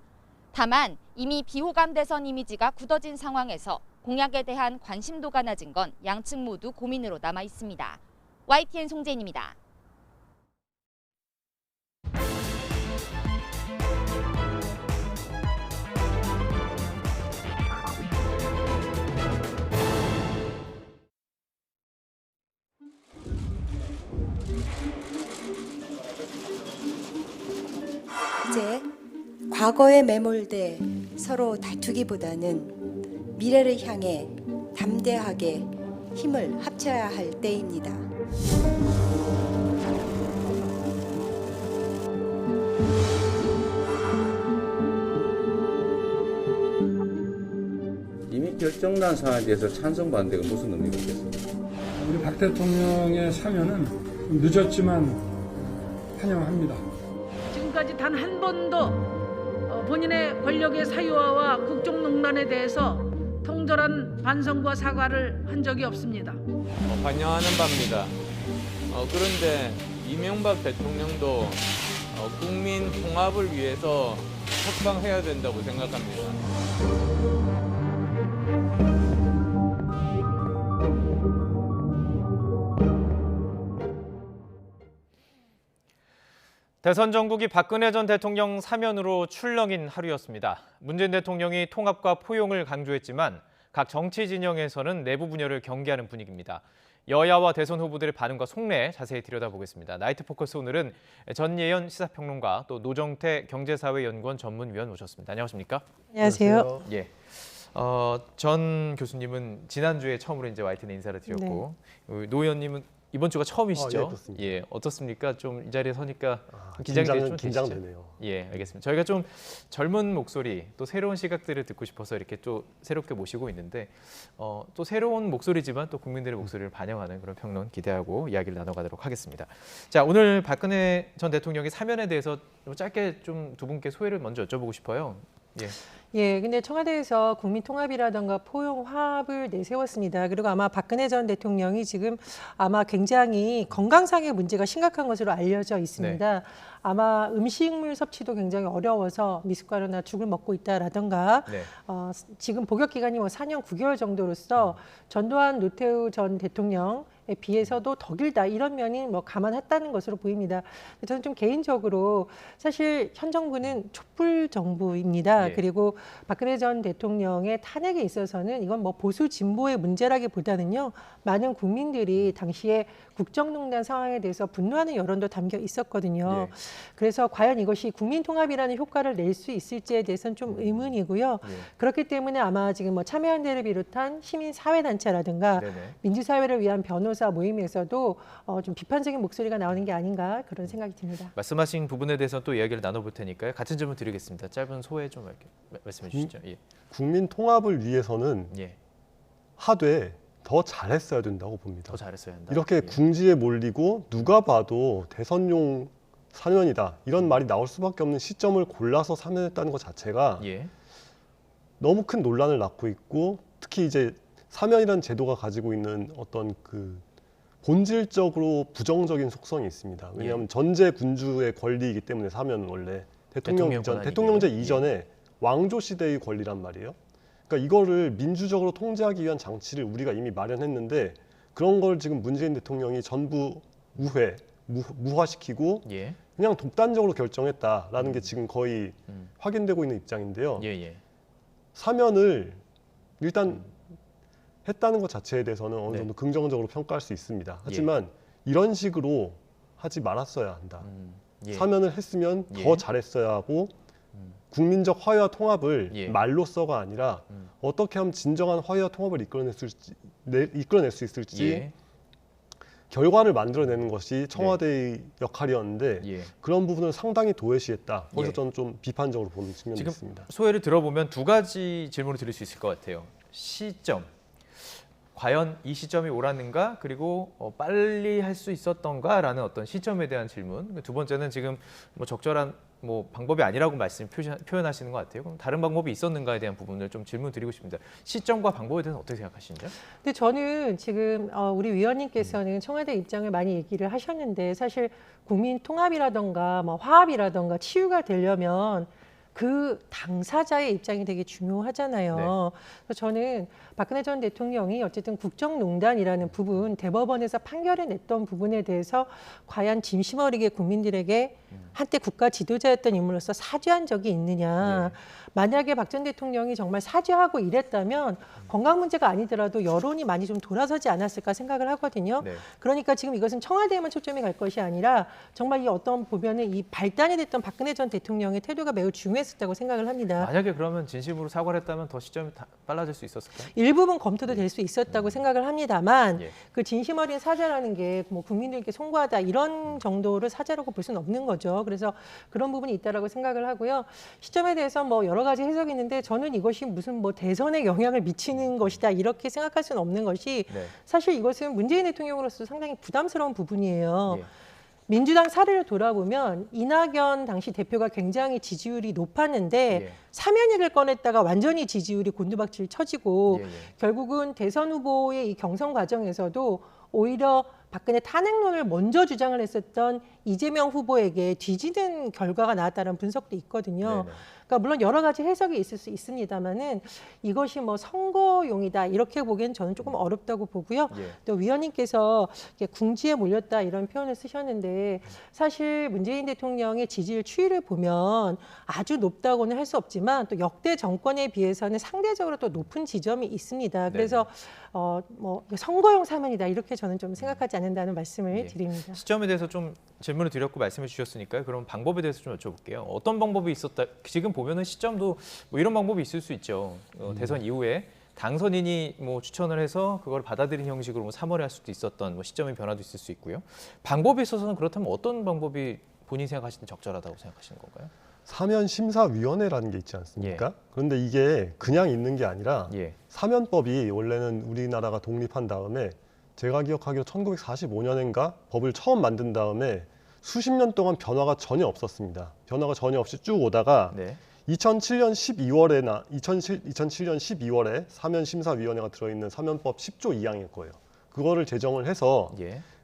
다만 이미 비호감 대선 이미지가 굳어진 상황에서 공약에 대한 관심도가 낮은 건 양측 모두 고민으로 남아 있습니다. YTN 송재인입니다. 이제 과거에 매몰돼 서로 다투기보다는 미래를 향해 담대하게 힘을 합쳐야 할 때입니다. 이미 결정난 사안에 대해서 찬성 반대가 무슨 의미가 있겠습니까? 우리 박 대통령의 사면은 늦었지만 환영합니다. 지금 지금까지 단 한 번도 본인의 권력의 사유화와 국정농단에 대해서 통절한 반성과 사과를 한 적이 없습니다. 반영하는 바입니다. 그런데 이명박 대통령도 국민 통합을 위해서 석방해야 된다고 생각합니다. 대선 전국이 박근혜 전 대통령 사면으로 출렁인 하루였습니다. 문재인 대통령이 통합과 포용을 강조했지만 각 정치 진영에서는 내부 분열을 경계하는 분위기입니다. 여야와 대선 후보들의 반응과 속내 자세히 들여다보겠습니다. 나이트 포커스 오늘은 전예현 시사평론가 또 노정태 경제사회연구원 전문위원 모셨습니다. 안녕하십니까? 안녕하세요. 예. 전 교수님은 지난주에 처음으로 이제 YTN에 인사를 드렸고 노 의원님은 이번 주가 처음이시죠? 예, 그렇습니다. 예, 어떻습니까? 좀 이 자리에 서니까 긴장되시죠? 예, 알겠습니다. 저희가 좀 젊은 목소리 또 새로운 시각들을 듣고 싶어서 이렇게 또 새롭게 모시고 있는데 또 새로운 목소리지만 또 국민들의 목소리를 반영하는 그런 평론 기대하고 이야기를 나눠가도록 하겠습니다. 자, 오늘 박근혜 전 대통령의 사면에 대해서 짧게 좀 두 분께 소회를 먼저 여쭤보고 싶어요. 예. 예, 근데 청와대에서 국민통합이라던가 포용 화합을 내세웠습니다. 그리고 아마 박근혜 전 대통령이 지금 아마 굉장히 건강상의 문제가 심각한 것으로 알려져 있습니다. 네. 아마 음식물 섭취도 굉장히 어려워서 미숫가루나 죽을 먹고 있다라던가 네. 지금 복역 기간이 4년 9개월 정도로서 전두환 노태우 전 대통령에 비해서도 더 길다 이런 면이 감안했다는 것으로 보입니다. 저는 좀 개인적으로 사실 현 정부는 촛불 정부입니다. 예. 그리고 박근혜 전 대통령의 탄핵에 있어서는 이건 보수 진보의 문제라기보다는요 많은 국민들이 당시에 국정농단 상황에 대해서 분노하는 여론도 담겨 있었거든요. 예. 그래서 과연 이것이 국민통합이라는 효과를 낼 수 있을지에 대해서는 좀 의문이고요. 예. 그렇기 때문에 아마 지금 참여연대를 비롯한 시민사회단체라든가 민주사회를 위한 변호사 모임에서도 좀 비판적인 목소리가 나오는 게 아닌가 그런 생각이 듭니다. 말씀하신 부분에 대해서 또 이야기를 나눠볼 테니까요. 같은 질문 드리겠습니다. 짧은 소회 좀 말씀해 주시죠. 예. 국민 통합을 위해서는 예. 하되 더 잘했어야 된다고 봅니다. 더 잘했어야 한다. 이렇게 궁지에 몰리고 누가 봐도 대선용 사면이다 이런 말이 나올 수밖에 없는 시점을 골라서 사면했다는 것 자체가 예. 너무 큰 논란을 낳고 있고 특히 이제 사면이라는 제도가 가지고 있는 어떤 그 본질적으로 부정적인 속성이 있습니다. 왜냐하면 전제 군주의 권리이기 때문에 사면은 원래 대통령제 이전에 왕조 시대의 권리란 말이에요. 그러니까 이거를 민주적으로 통제하기 위한 장치를 우리가 이미 마련했는데 그런 걸 지금 문재인 대통령이 전부 무화시키고 예. 그냥 독단적으로 결정했다라는 게 지금 거의 확인되고 있는 입장인데요. 사면을 일단 했다는 것 자체에 대해서는 어느 정도 긍정적으로 평가할 수 있습니다. 하지만 이런 식으로 하지 말았어야 한다. 사면을 했으면 더 잘했어야 하고 국민적 화해와 통합을 말로써가 아니라 어떻게 하면 진정한 화해와 통합을 이끌어낼 수 있을지 결과를 만들어내는 것이 청와대의 역할이었는데 그런 부분을 상당히 도외시했다. 거기서 저는 좀 비판적으로 보는 측면이 지금 있습니다. 소회를 들어보면 두 가지 질문을 드릴 수 있을 것 같아요. 시점. 과연 이 시점이 옳았는가? 그리고 빨리 할 수 있었던가라는 어떤 시점에 대한 질문. 두 번째는 지금 적절한 방법이 아니라고 표현하시는 것 같아요. 그럼 다른 방법이 있었는가에 대한 부분을 좀 질문 드리고 싶습니다. 시점과 방법에 대해서 어떻게 생각하시는지요? 근데 저는 지금 우리 위원님께서는 청와대 입장을 많이 얘기를 하셨는데 사실 국민 통합이라던가 화합이라던가 치유가 되려면 그 당사자의 입장이 되게 중요하잖아요. 그래서 저는 박근혜 전 대통령이 어쨌든 국정농단이라는 부분, 대법원에서 판결을 냈던 부분에 대해서 과연 진심 어리게 국민들에게 한때 국가 지도자였던 인물로서 사죄한 적이 있느냐. 만약에 박 전 대통령이 정말 사죄하고 이랬다면 건강 문제가 아니더라도 여론이 많이 좀 돌아서지 않았을까 생각을 하거든요. 그러니까 지금 이것은 청와대에만 초점이 갈 것이 아니라 정말 이 어떤 보면은 이 발단이 됐던 박근혜 전 대통령의 태도가 매우 중요했었다고 생각을 합니다. 만약에 그러면 진심으로 사과를 했다면 더 시점이 빨라질 수 있었을까요? 일부분 검토도 될 수 있었다고 생각을 합니다만 그 진심 어린 사죄라는 게 국민들께 송구하다 이런 정도를 사죄라고 볼 수는 없는 거죠. 그래서 그런 부분이 있다라고 생각을 하고요. 시점에 대해서 여러 가지 해석이 있는데 저는 이것이 무슨 대선에 영향을 미치는 것이다 이렇게 생각할 수는 없는 것이 사실 이것은 문재인 대통령으로서 상당히 부담스러운 부분이에요. 민주당 사례를 돌아보면 이낙연 당시 대표가 굉장히 지지율이 높았는데 사면위를 꺼냈다가 완전히 지지율이 곤두박질 쳐지고 결국은 대선 후보의 이 경선 과정에서도 오히려 박근혜 탄핵론을 먼저 주장을 했었던 이재명 후보에게 뒤지는 결과가 나왔다는 분석도 있거든요. 그러니까 물론 여러 가지 해석이 있을 수 있습니다만은 이것이 뭐 선거용이다 이렇게 보기엔 저는 조금 어렵다고 보고요. 또 위원님께서 궁지에 몰렸다 이런 표현을 쓰셨는데 사실 문재인 대통령의 지지율 추이를 보면 아주 높다고는 할 수 없지만 또 역대 정권에 비해서는 상대적으로 또 높은 지점이 있습니다. 그래서 뭐 선거용 사면이다 이렇게 저는 좀 생각하지 않는다는 말씀을 드립니다. 시점에 대해서 좀 질문을 드렸고 말씀해 주셨으니까요. 그럼 방법에 대해서 좀 여쭤볼게요. 어떤 방법이 있었다? 지금 보면은 시점도 뭐 이런 방법이 있을 수 있죠. 대선 이후에 당선인이 뭐 추천을 해서 그걸 받아들인 형식으로 뭐 3월에 할 수도 있었던 뭐 시점의 변화도 있을 수 있고요. 방법에 있어서는 그렇다면 어떤 방법이 본인 생각하시는 적절하다고 생각하시는 건가요? 사면심사위원회라는 게 있지 않습니까? 그런데 이게 그냥 있는 게 아니라 사면법이 원래는 우리나라가 독립한 다음에 제가 기억하기로 1945년인가 법을 처음 만든 다음에 수십 년 동안 변화가 전혀 없었습니다. 변화가 전혀 없이 쭉 오다가 2007년 12월에 사면심사위원회가 들어있는 사면법 10조 2항일 거예요. 그거를 제정을 해서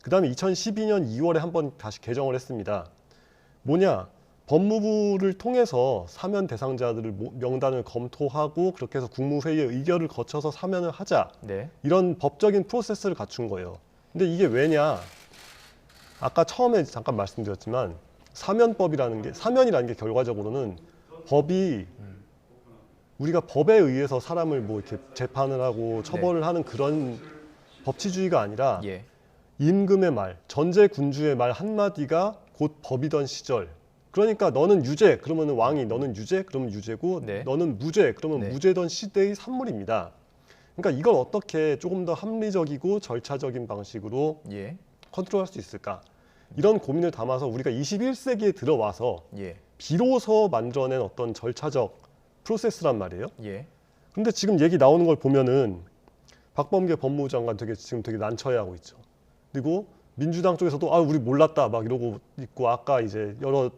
그다음에 2012년 2월에 한번 다시 개정을 했습니다. 뭐냐? 법무부를 통해서 사면 대상자들을 명단을 검토하고 그렇게 해서 국무회의의 의결을 거쳐서 사면을 하자. 이런 법적인 프로세스를 갖춘 거예요. 근데 이게 왜냐? 아까 처음에 잠깐 말씀드렸지만 사면이라는 게 결과적으로는 법이 우리가 법에 의해서 사람을 뭐 이렇게 재판을 하고 처벌을 하는 그런 법치주의가 아니라 임금의 말, 전제 군주의 말 한마디가 곧 법이던 시절. 그러니까 너는 유죄, 그러면 왕이 너는 유죄, 그러면 유죄고 너는 무죄, 그러면 무죄던 시대의 산물입니다. 그러니까 이걸 어떻게 조금 더 합리적이고 절차적인 방식으로 컨트롤할 수 있을까? 이런 고민을 담아서 우리가 21세기에 들어와서 비로소 만들어낸 어떤 절차적 프로세스란 말이에요. 근데 지금 얘기 나오는 걸 보면은 박범계 법무부 장관 지금 되게 난처해하고 있죠. 그리고 민주당 쪽에서도 우리 몰랐다 막 이러고 있고 아까 이제 여러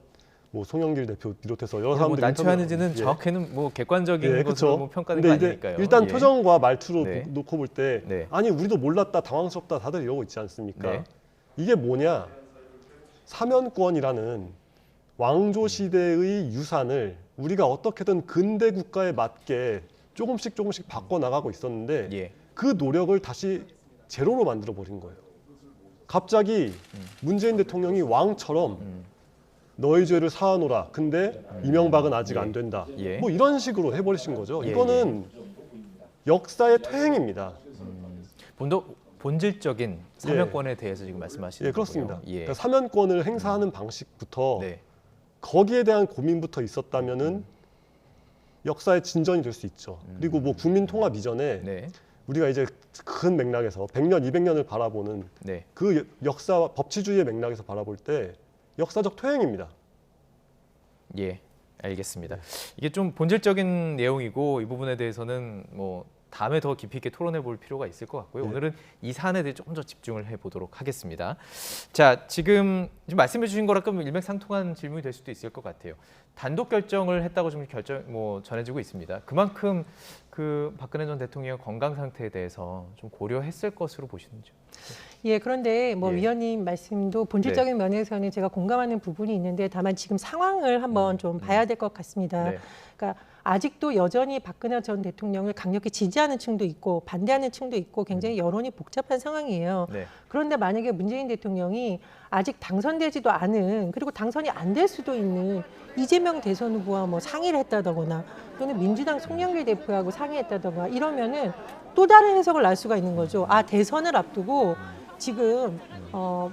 뭐 송영길 대표 비롯해서 여러 사람들이 난처하는지는 정확히는 뭐 객관적인 것으로 뭐 평가는 게 아니니까요. 일단 표정과 말투로 놓고 볼 때 아니 우리도 몰랐다 당황스럽다 다들 이러고 있지 않습니까? 이게 뭐냐? 사면권이라는 왕조 시대의 유산을 우리가 어떻게든 근대 국가에 맞게 조금씩 바꿔 나가고 있었는데 그 노력을 다시 제로로 만들어 버린 거예요. 갑자기 문재인 대통령이 왕처럼 너의 죄를 사하노라. 근데 이명박은 아직 안 된다. 뭐 이런 식으로 해버리신 거죠. 이거는 역사의 퇴행입니다. 본질적인 사면권에 대해서 지금 말씀하시는 거고요. 그렇습니다. 그러니까 사면권을 행사하는 방식부터 거기에 대한 고민부터 있었다면은 역사의 진전이 될 수 있죠. 그리고 뭐 국민 통합 이전에 우리가 이제 큰 맥락에서 100년, 200년을 바라보는 그 역사 법치주의의 맥락에서 바라볼 때 역사적 퇴행입니다. 알겠습니다. 이게 좀 본질적인 내용이고 이 부분에 대해서는 뭐 다음에 더 깊이 있게 토론해 볼 필요가 있을 것 같고요. 오늘은 이 사안에 대해 조금 더 집중을 해보도록 하겠습니다. 자, 지금 말씀해 주신 거랑 좀 일맥상통한 질문이 될 수도 있을 것 같아요. 단독 결정을 했다고 좀 전해지고 있습니다. 그만큼 그 박근혜 전 대통령 건강 상태에 대해서 좀 고려했을 것으로 보시는지요? 그런데 뭐 위원님 말씀도 본질적인 면에서는 제가 공감하는 부분이 있는데 다만 지금 상황을 한번 좀 봐야 될 것 같습니다. 그러니까 아직도 여전히 박근혜 전 대통령을 강력히 지지하는 층도 있고 반대하는 층도 있고 굉장히 여론이 복잡한 상황이에요. 그런데 만약에 문재인 대통령이 아직 당선되지도 않은 그리고 당선이 안 될 수도 있는 이재명 대선 후보와 뭐 상의를 했다거나 또는 민주당 송영길 대표하고 상의했다거나 이러면은 또 다른 해석을 날 수가 있는 거죠. 대선을 앞두고 지금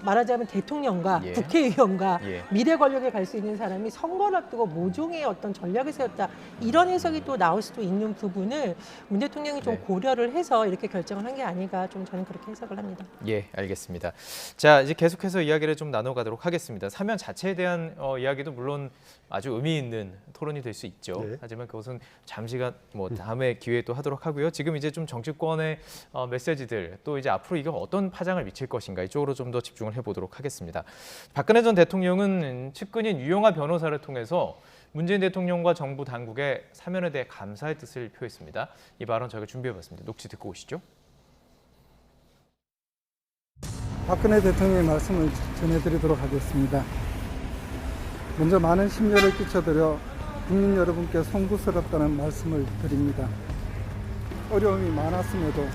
말하자면 대통령과 국회의원과 미래 권력에 갈 수 있는 사람이 선거를 앞두고 모종의 어떤 전략을 세웠다. 이런 해석이 또 나올 수도 있는 부분을 문 대통령이 좀 고려를 해서 이렇게 결정을 한 게 아닌가 좀 저는 그렇게 해석을 합니다. 알겠습니다. 자, 이제 계속해서 이야기를 좀 나눠가도록 하겠습니다. 사면 자체에 대한 이야기도 물론 아주 의미 있는 토론이 될 수 있죠. 하지만 그것은 잠시간 뭐 다음에 기회에 또 하도록 하고요. 지금 이제 좀 정치권의 메시지들 또 이제 앞으로 이게 어떤 파장을 미칠지 닥칠 것인가 이쪽으로 좀 더 집중을 해보도록 하겠습니다. 박근혜 전 대통령은 측근인 유영하 변호사를 통해서 문재인 대통령과 정부 당국의 사면에 대해 감사의 뜻을 표했습니다. 이 발언 저희가 준비해봤습니다. 녹취 듣고 오시죠. 박근혜 대통령의 말씀을 전해드리도록 하겠습니다. 먼저 많은 심려를 끼쳐드려 국민 여러분께 송구스럽다는 말씀을 드립니다. 어려움이 많았음에도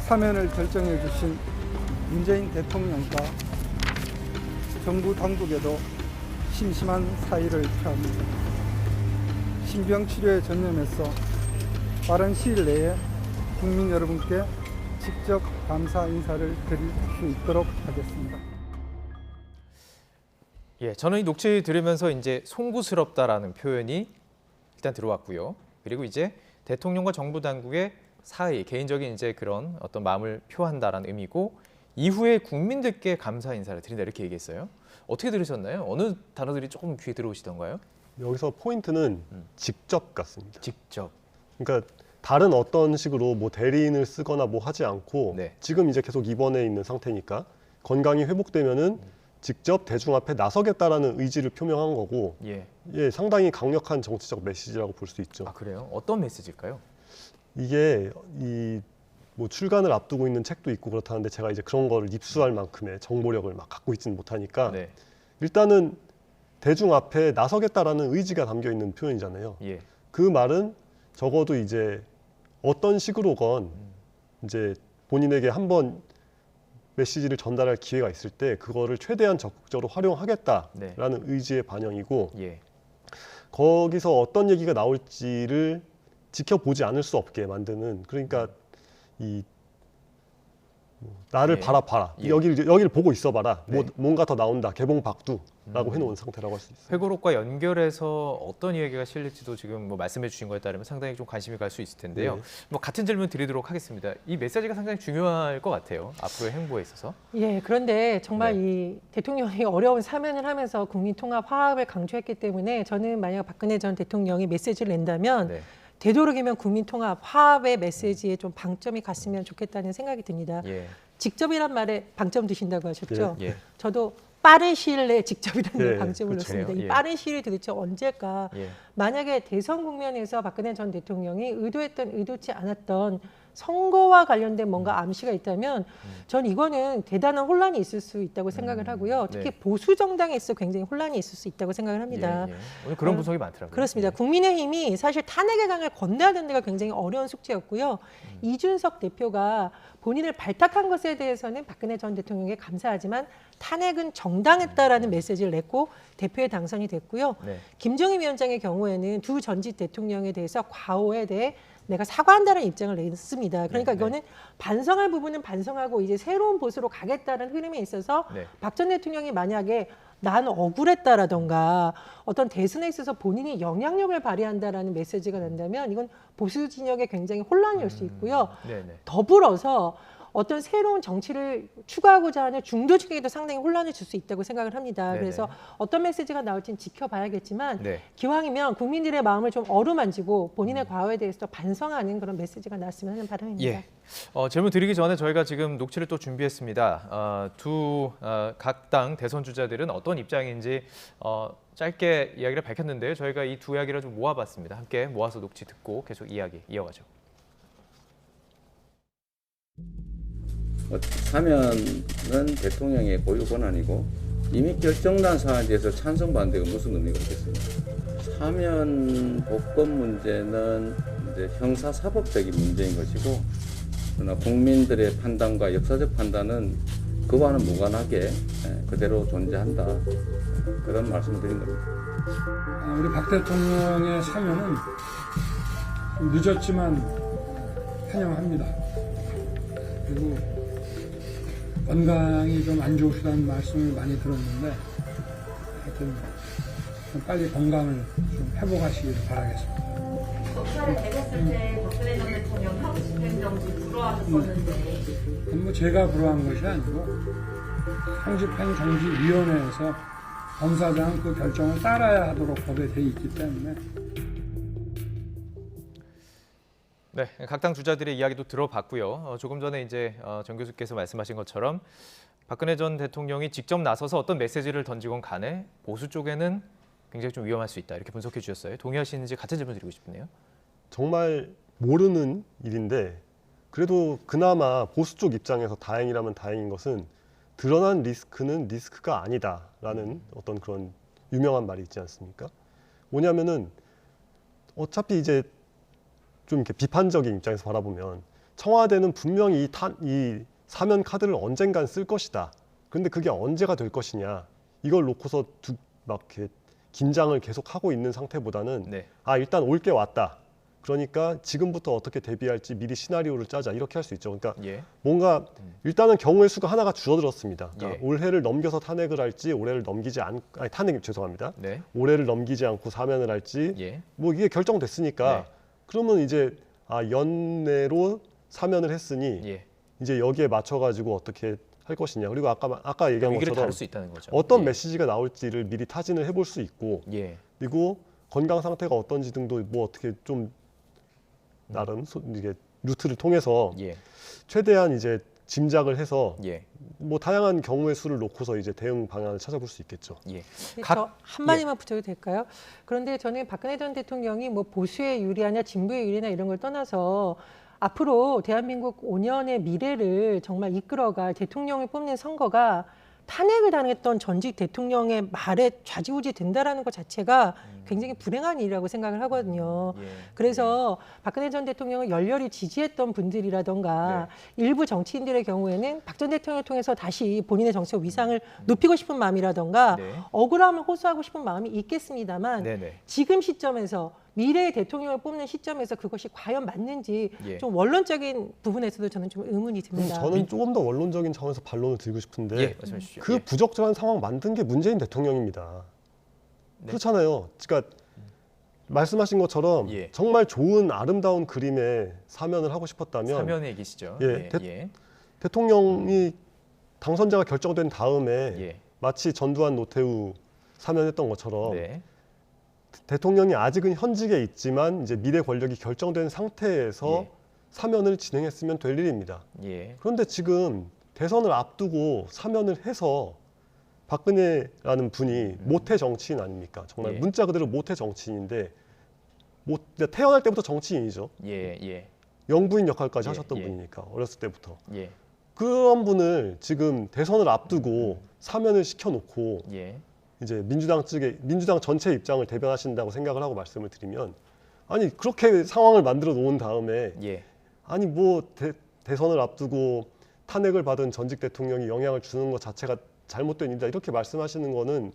사면을 결정해 주신 문재인 대통령과 정부 당국에도 심심한 사의를 표합니다. 신병치료에 전념해서 빠른 시일 내에 국민 여러분께 직접 감사 인사를 드릴 수 있도록 하겠습니다. 예, 저는 이 녹취 들으면서 이제 송구스럽다라는 표현이 일단 들어왔고요. 그리고 이제 대통령과 정부 당국의 사의, 개인적인 이제 그런 어떤 마음을 표한다라는 의미고 이후에 국민들께 감사 인사를 드린다 이렇게 얘기했어요. 어떻게 들으셨나요? 어느 단어들이 조금 귀에 들어오시던가요? 여기서 포인트는 직접 같습니다. 직접. 그러니까 다른 어떤 식으로 뭐 대리인을 쓰거나 뭐 하지 않고 네. 지금 이제 계속 입원해 있는 상태니까 건강이 회복되면은 직접 대중 앞에 나서겠다라는 의지를 표명한 거고 예. 예, 상당히 강력한 정치적 메시지라고 볼 수 있죠. 아, 그래요? 어떤 메시지일까요? 이게 이 뭐 출간을 앞두고 있는 책도 있고 그렇다는데 제가 이제 그런 거를 입수할 만큼의 정보력을 막 갖고 있지는 못하니까 네. 일단은 대중 앞에 나서겠다라는 의지가 담겨 있는 표현이잖아요. 예. 그 말은 적어도 이제 어떤 식으로건 이제 본인에게 한번 메시지를 전달할 기회가 있을 때 그거를 최대한 적극적으로 활용하겠다라는 네. 의지의 반영이고 예. 거기서 어떤 얘기가 나올지를 지켜보지 않을 수 없게 만드는 그러니까 이 나를 예. 바라봐라. 예. 여기를 보고 있어봐라. 네. 뭔가 더 나온다. 개봉 박두라고 해놓은 상태라고 할 수 있어요. 회고록과 연결해서 어떤 이야기가 실릴지도 지금 뭐 말씀해 주신 거에 따르면 상당히 좀 관심이 갈 수 있을 텐데요. 네. 뭐 같은 질문 드리도록 하겠습니다. 이 메시지가 상당히 중요할 것 같아요. 앞으로의 행보에 있어서. 예, 그런데 정말 네. 이 대통령이 어려운 사면을 하면서 국민 통합 화합을 강조했기 때문에 저는 만약 박근혜 전 대통령이 메시지를 낸다면 네. 되도록이면 국민 통합 화합의 메시지에 좀 방점이 갔으면 좋겠다는 생각이 듭니다. 예. 직접이란 말에 방점 두신다고 하셨죠? 예. 저도 빠른 시일 내에 직접이라는 예, 방점을 그렇죠. 넣습니다. 이 예. 빠른 시일이 도대체 언제일까? 예. 만약에 대선 국면에서 박근혜 전 대통령이 의도했던 의도치 않았던 선거와 관련된 뭔가 암시가 있다면 전 이거는 대단한 혼란이 있을 수 있다고 생각을 하고요. 특히 네. 보수 정당에 있어 굉장히 혼란이 있을 수 있다고 생각을 합니다. 예, 예. 오늘 그런 분석이 많더라고요. 그렇습니다. 예. 국민의힘이 사실 탄핵의 강을 건너야 되는 데가 굉장히 어려운 숙제였고요. 이준석 대표가 본인을 발탁한 것에 대해서는 박근혜 전 대통령에게 감사하지만 탄핵은 정당했다라는 메시지를 냈고 대표에 당선이 됐고요. 네. 김종인 위원장의 경우에는 두 전직 대통령에 대해서 과오에 대해 내가 사과한다는 입장을 냈습니다. 그러니까 네, 네. 이거는 반성할 부분은 반성하고 이제 새로운 보수로 가겠다는 흐름에 있어서 네. 박 전 대통령이 만약에 난 억울했다라던가 어떤 대선에 있어서 본인이 영향력을 발휘한다라는 메시지가 난다면 이건 보수 진영에 굉장히 혼란이 올 수 있고요. 네네. 더불어서 어떤 새로운 정치를 추구하고자 하는 중도 측에도 상당히 혼란을 줄 수 있다고 생각을 합니다. 네네. 그래서 어떤 메시지가 나올지는 지켜봐야겠지만 네. 기왕이면 국민들의 마음을 좀 어루만지고 본인의 과오에 대해서 반성하는 그런 메시지가 나왔으면 하는 바람입니다. 예. 질문 드리기 전에 저희가 지금 녹취를 또 준비했습니다. 각 당 대선 주자들은 어떤 입장인지 짧게 이야기를 밝혔는데요. 저희가 이 두 이야기를 좀 모아봤습니다. 함께 모아서 녹취 듣고 계속 이야기 이어가죠. 사면은 대통령의 고유 권한이고 이미 결정난 사안에 대해서 찬성 반대가 무슨 의미가 있겠습니까? 사면 복권 문제는 이제 형사 사법적인 문제인 것이고 그러나 국민들의 판단과 역사적 판단은 그와는 무관하게 그대로 존재한다. 그런 말씀을 드린 겁니다. 우리 박 대통령의 사면은 좀 늦었지만 환영합니다. 그리고 건강이 좀 안 좋으시다는 말씀을 많이 들었는데 하여튼 좀 빨리 건강을 좀 회복하시길 바라겠습니다. 검찰에 내렸을 때 박근혜 전 대통령 형집행정지 불허하셨었는데 뭐 제가 불허한 것이 아니고 형집행정지위원회에서 검사장은 그 결정을 따라야 하도록 법에 돼 있기 때문에 네, 각 당 주자들의 이야기도 들어봤고요. 조금 전에 이제 정 교수께서 말씀하신 것처럼 박근혜 전 대통령이 직접 나서서 어떤 메시지를 던지건 간에 보수 쪽에는 굉장히 좀 위험할 수 있다 이렇게 분석해 주셨어요. 동의하시는지 같은 질문 드리고 싶네요. 정말 모르는 일인데 그래도 그나마 보수 쪽 입장에서 다행이라면 다행인 것은 드러난 리스크는 리스크가 아니다라는 어떤 그런 유명한 말이 있지 않습니까? 뭐냐면은 어차피 이제 좀 이렇게 비판적인 입장에서 바라보면 청와대는 분명히 이 사면 카드를 언젠간 쓸 것이다. 그런데 그게 언제가 될 것이냐 이걸 놓고서 막 이렇게 긴장을 계속 하고 있는 상태보다는 일단 올 게 왔다. 그러니까 지금부터 어떻게 대비할지 미리 시나리오를 짜자 이렇게 할 수 있죠. 그러니까 뭔가 일단은 경우의 수가 하나가 줄어들었습니다. 그러니까 올해를 넘겨서 탄핵을 할지 올해를 넘기지 죄송합니다. 올해를 넘기지 않고 사면을 할지 뭐 이게 결정됐으니까 그러면 이제 연내로 사면을 했으니 이제 여기에 맞춰가지고 어떻게 할 것이냐. 그리고 아까 얘기한 것처럼 다룰 수 있다는 거죠. 어떤 메시지가 나올지를 미리 타진을 해볼 수 있고 그리고 건강 상태가 어떤지 등도 뭐 어떻게 좀 나름 이게 루트를 통해서 최대한 이제 짐작을 해서 뭐 다양한 경우의 수를 놓고서 이제 대응 방안을 찾아볼 수 있겠죠. 저 한마디만 붙여도 될까요? 그런데 저는 박근혜 전 대통령이 뭐 보수에 유리하냐 진보에 유리하냐 이런 걸 떠나서 앞으로 대한민국 5년의 미래를 정말 이끌어갈 대통령을 뽑는 선거가 탄핵을 당했던 전직 대통령의 말에 좌지우지 된다라는 것 자체가 굉장히 불행한 일이라고 생각을 하거든요. 그래서 박근혜 전 대통령을 열렬히 지지했던 분들이라던가 일부 정치인들의 경우에는 박 전 대통령을 통해서 다시 본인의 정치적 위상을 높이고 싶은 마음이라던가 억울함을 호소하고 싶은 마음이 있겠습니다만 지금 시점에서 미래의 대통령을 뽑는 시점에서 그것이 과연 맞는지 좀 원론적인 부분에서도 저는 좀 의문이 듭니다. 저는 조금 더 원론적인 차원에서 반론을 드리고 싶은데 그 부적절한 상황 만든 게 문재인 대통령입니다. 그렇잖아요. 그러니까 말씀하신 것처럼 정말 좋은 아름다운 그림의 사면을 하고 싶었다면 사면의 얘기시죠. 대통령이 당선자가 결정된 다음에 마치 전두환 노태우 사면했던 것처럼 대통령이 아직은 현직에 있지만 이제 미래 권력이 결정된 상태에서 사면을 진행했으면 될 일입니다. 그런데 지금 대선을 앞두고 사면을 해서 박근혜라는 분이 모태 정치인 아닙니까? 정말 문자 그대로 모태 정치인인데 태어날 때부터 정치인이죠. 영부인 역할까지 하셨던 분이니까 어렸을 때부터. 그런 분을 지금 대선을 앞두고 사면을 시켜놓고 이제 민주당 전체 입장을 대변하신다고 생각을 하고 말씀을 드리면 아니 그렇게 상황을 만들어 놓은 다음에 아니 뭐 대선을 앞두고 탄핵을 받은 전직 대통령이 영향을 주는 것 자체가 잘못된 일이다 이렇게 말씀하시는 거는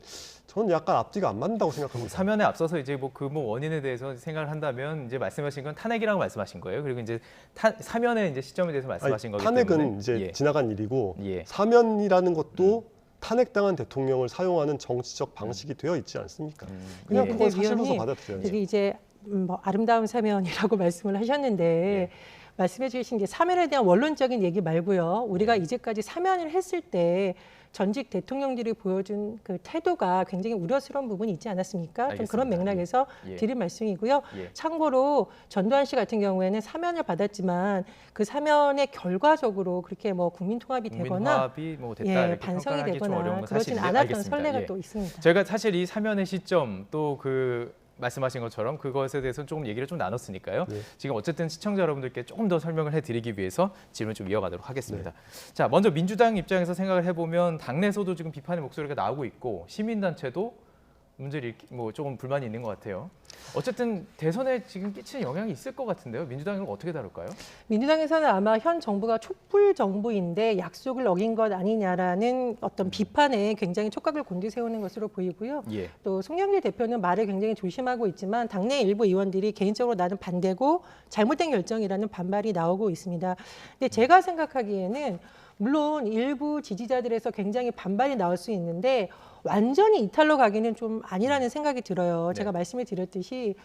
저는 약간 앞뒤가 안 맞는다고 생각합니다. 사면에 앞서서 이제 뭐 그 원인에 대해서 생각을 한다면 이제 말씀하신 건 탄핵이라고 말씀하신 거예요. 그리고 이제 사면의 이제 시점에 대해서 말씀하신 거기 때문에 탄핵은 이제 지나간 일이고 사면이라는 것도 탄핵당한 대통령을 사용하는 정치적 방식이 되어 있지 않습니까? 그냥 그걸 사실로서 받아들여야죠. 되게 이제 뭐 아름다운 사면이라고 말씀을 하셨는데 말씀해 주신 게 사면에 대한 원론적인 얘기 말고요. 우리가 이제까지 사면을 했을 때 전직 대통령들이 보여준 그 태도가 굉장히 우려스러운 부분이 있지 않았습니까? 알겠습니다. 좀 그런 맥락에서 드릴 말씀이고요. 참고로 전두환 씨 같은 경우에는 사면을 받았지만 그 사면의 결과적으로 그렇게 뭐 국민 통합이 되거나 뭐 됐다, 반성이 되거나 되거나 그러진 않았던 선례가 또 있습니다. 저희가 사실 이 사면의 시점 또 그 말씀하신 것처럼 그것에 대해서 조금 얘기를 좀 나눴으니까요. 지금 어쨌든 시청자 여러분들께 조금 더 설명을 해드리기 위해서 질문 좀 이어가도록 하겠습니다. 자, 먼저 민주당 입장에서 생각을 해보면 당내에서도 지금 비판의 목소리가 나오고 있고 시민단체도 문제를 뭐 조금 불만이 있는 것 같아요. 어쨌든 대선에 지금 끼치는 영향이 있을 것 같은데요. 민주당은 어떻게 다룰까요? 민주당에서는 아마 현 정부가 촛불 정부인데 약속을 어긴 것 아니냐라는 어떤 비판에 굉장히 촉각을 곤두세우는 것으로 보이고요. 또 송영길 대표는 말을 굉장히 조심하고 있지만 당내 일부 의원들이 개인적으로 나는 반대고 잘못된 결정이라는 반발이 나오고 있습니다. 근데 제가 생각하기에는 물론 일부 지지자들에서 굉장히 반발이 나올 수 있는데 완전히 이탈로 가기는 좀 아니라는 생각이 들어요. 제가 말씀을 드렸듯이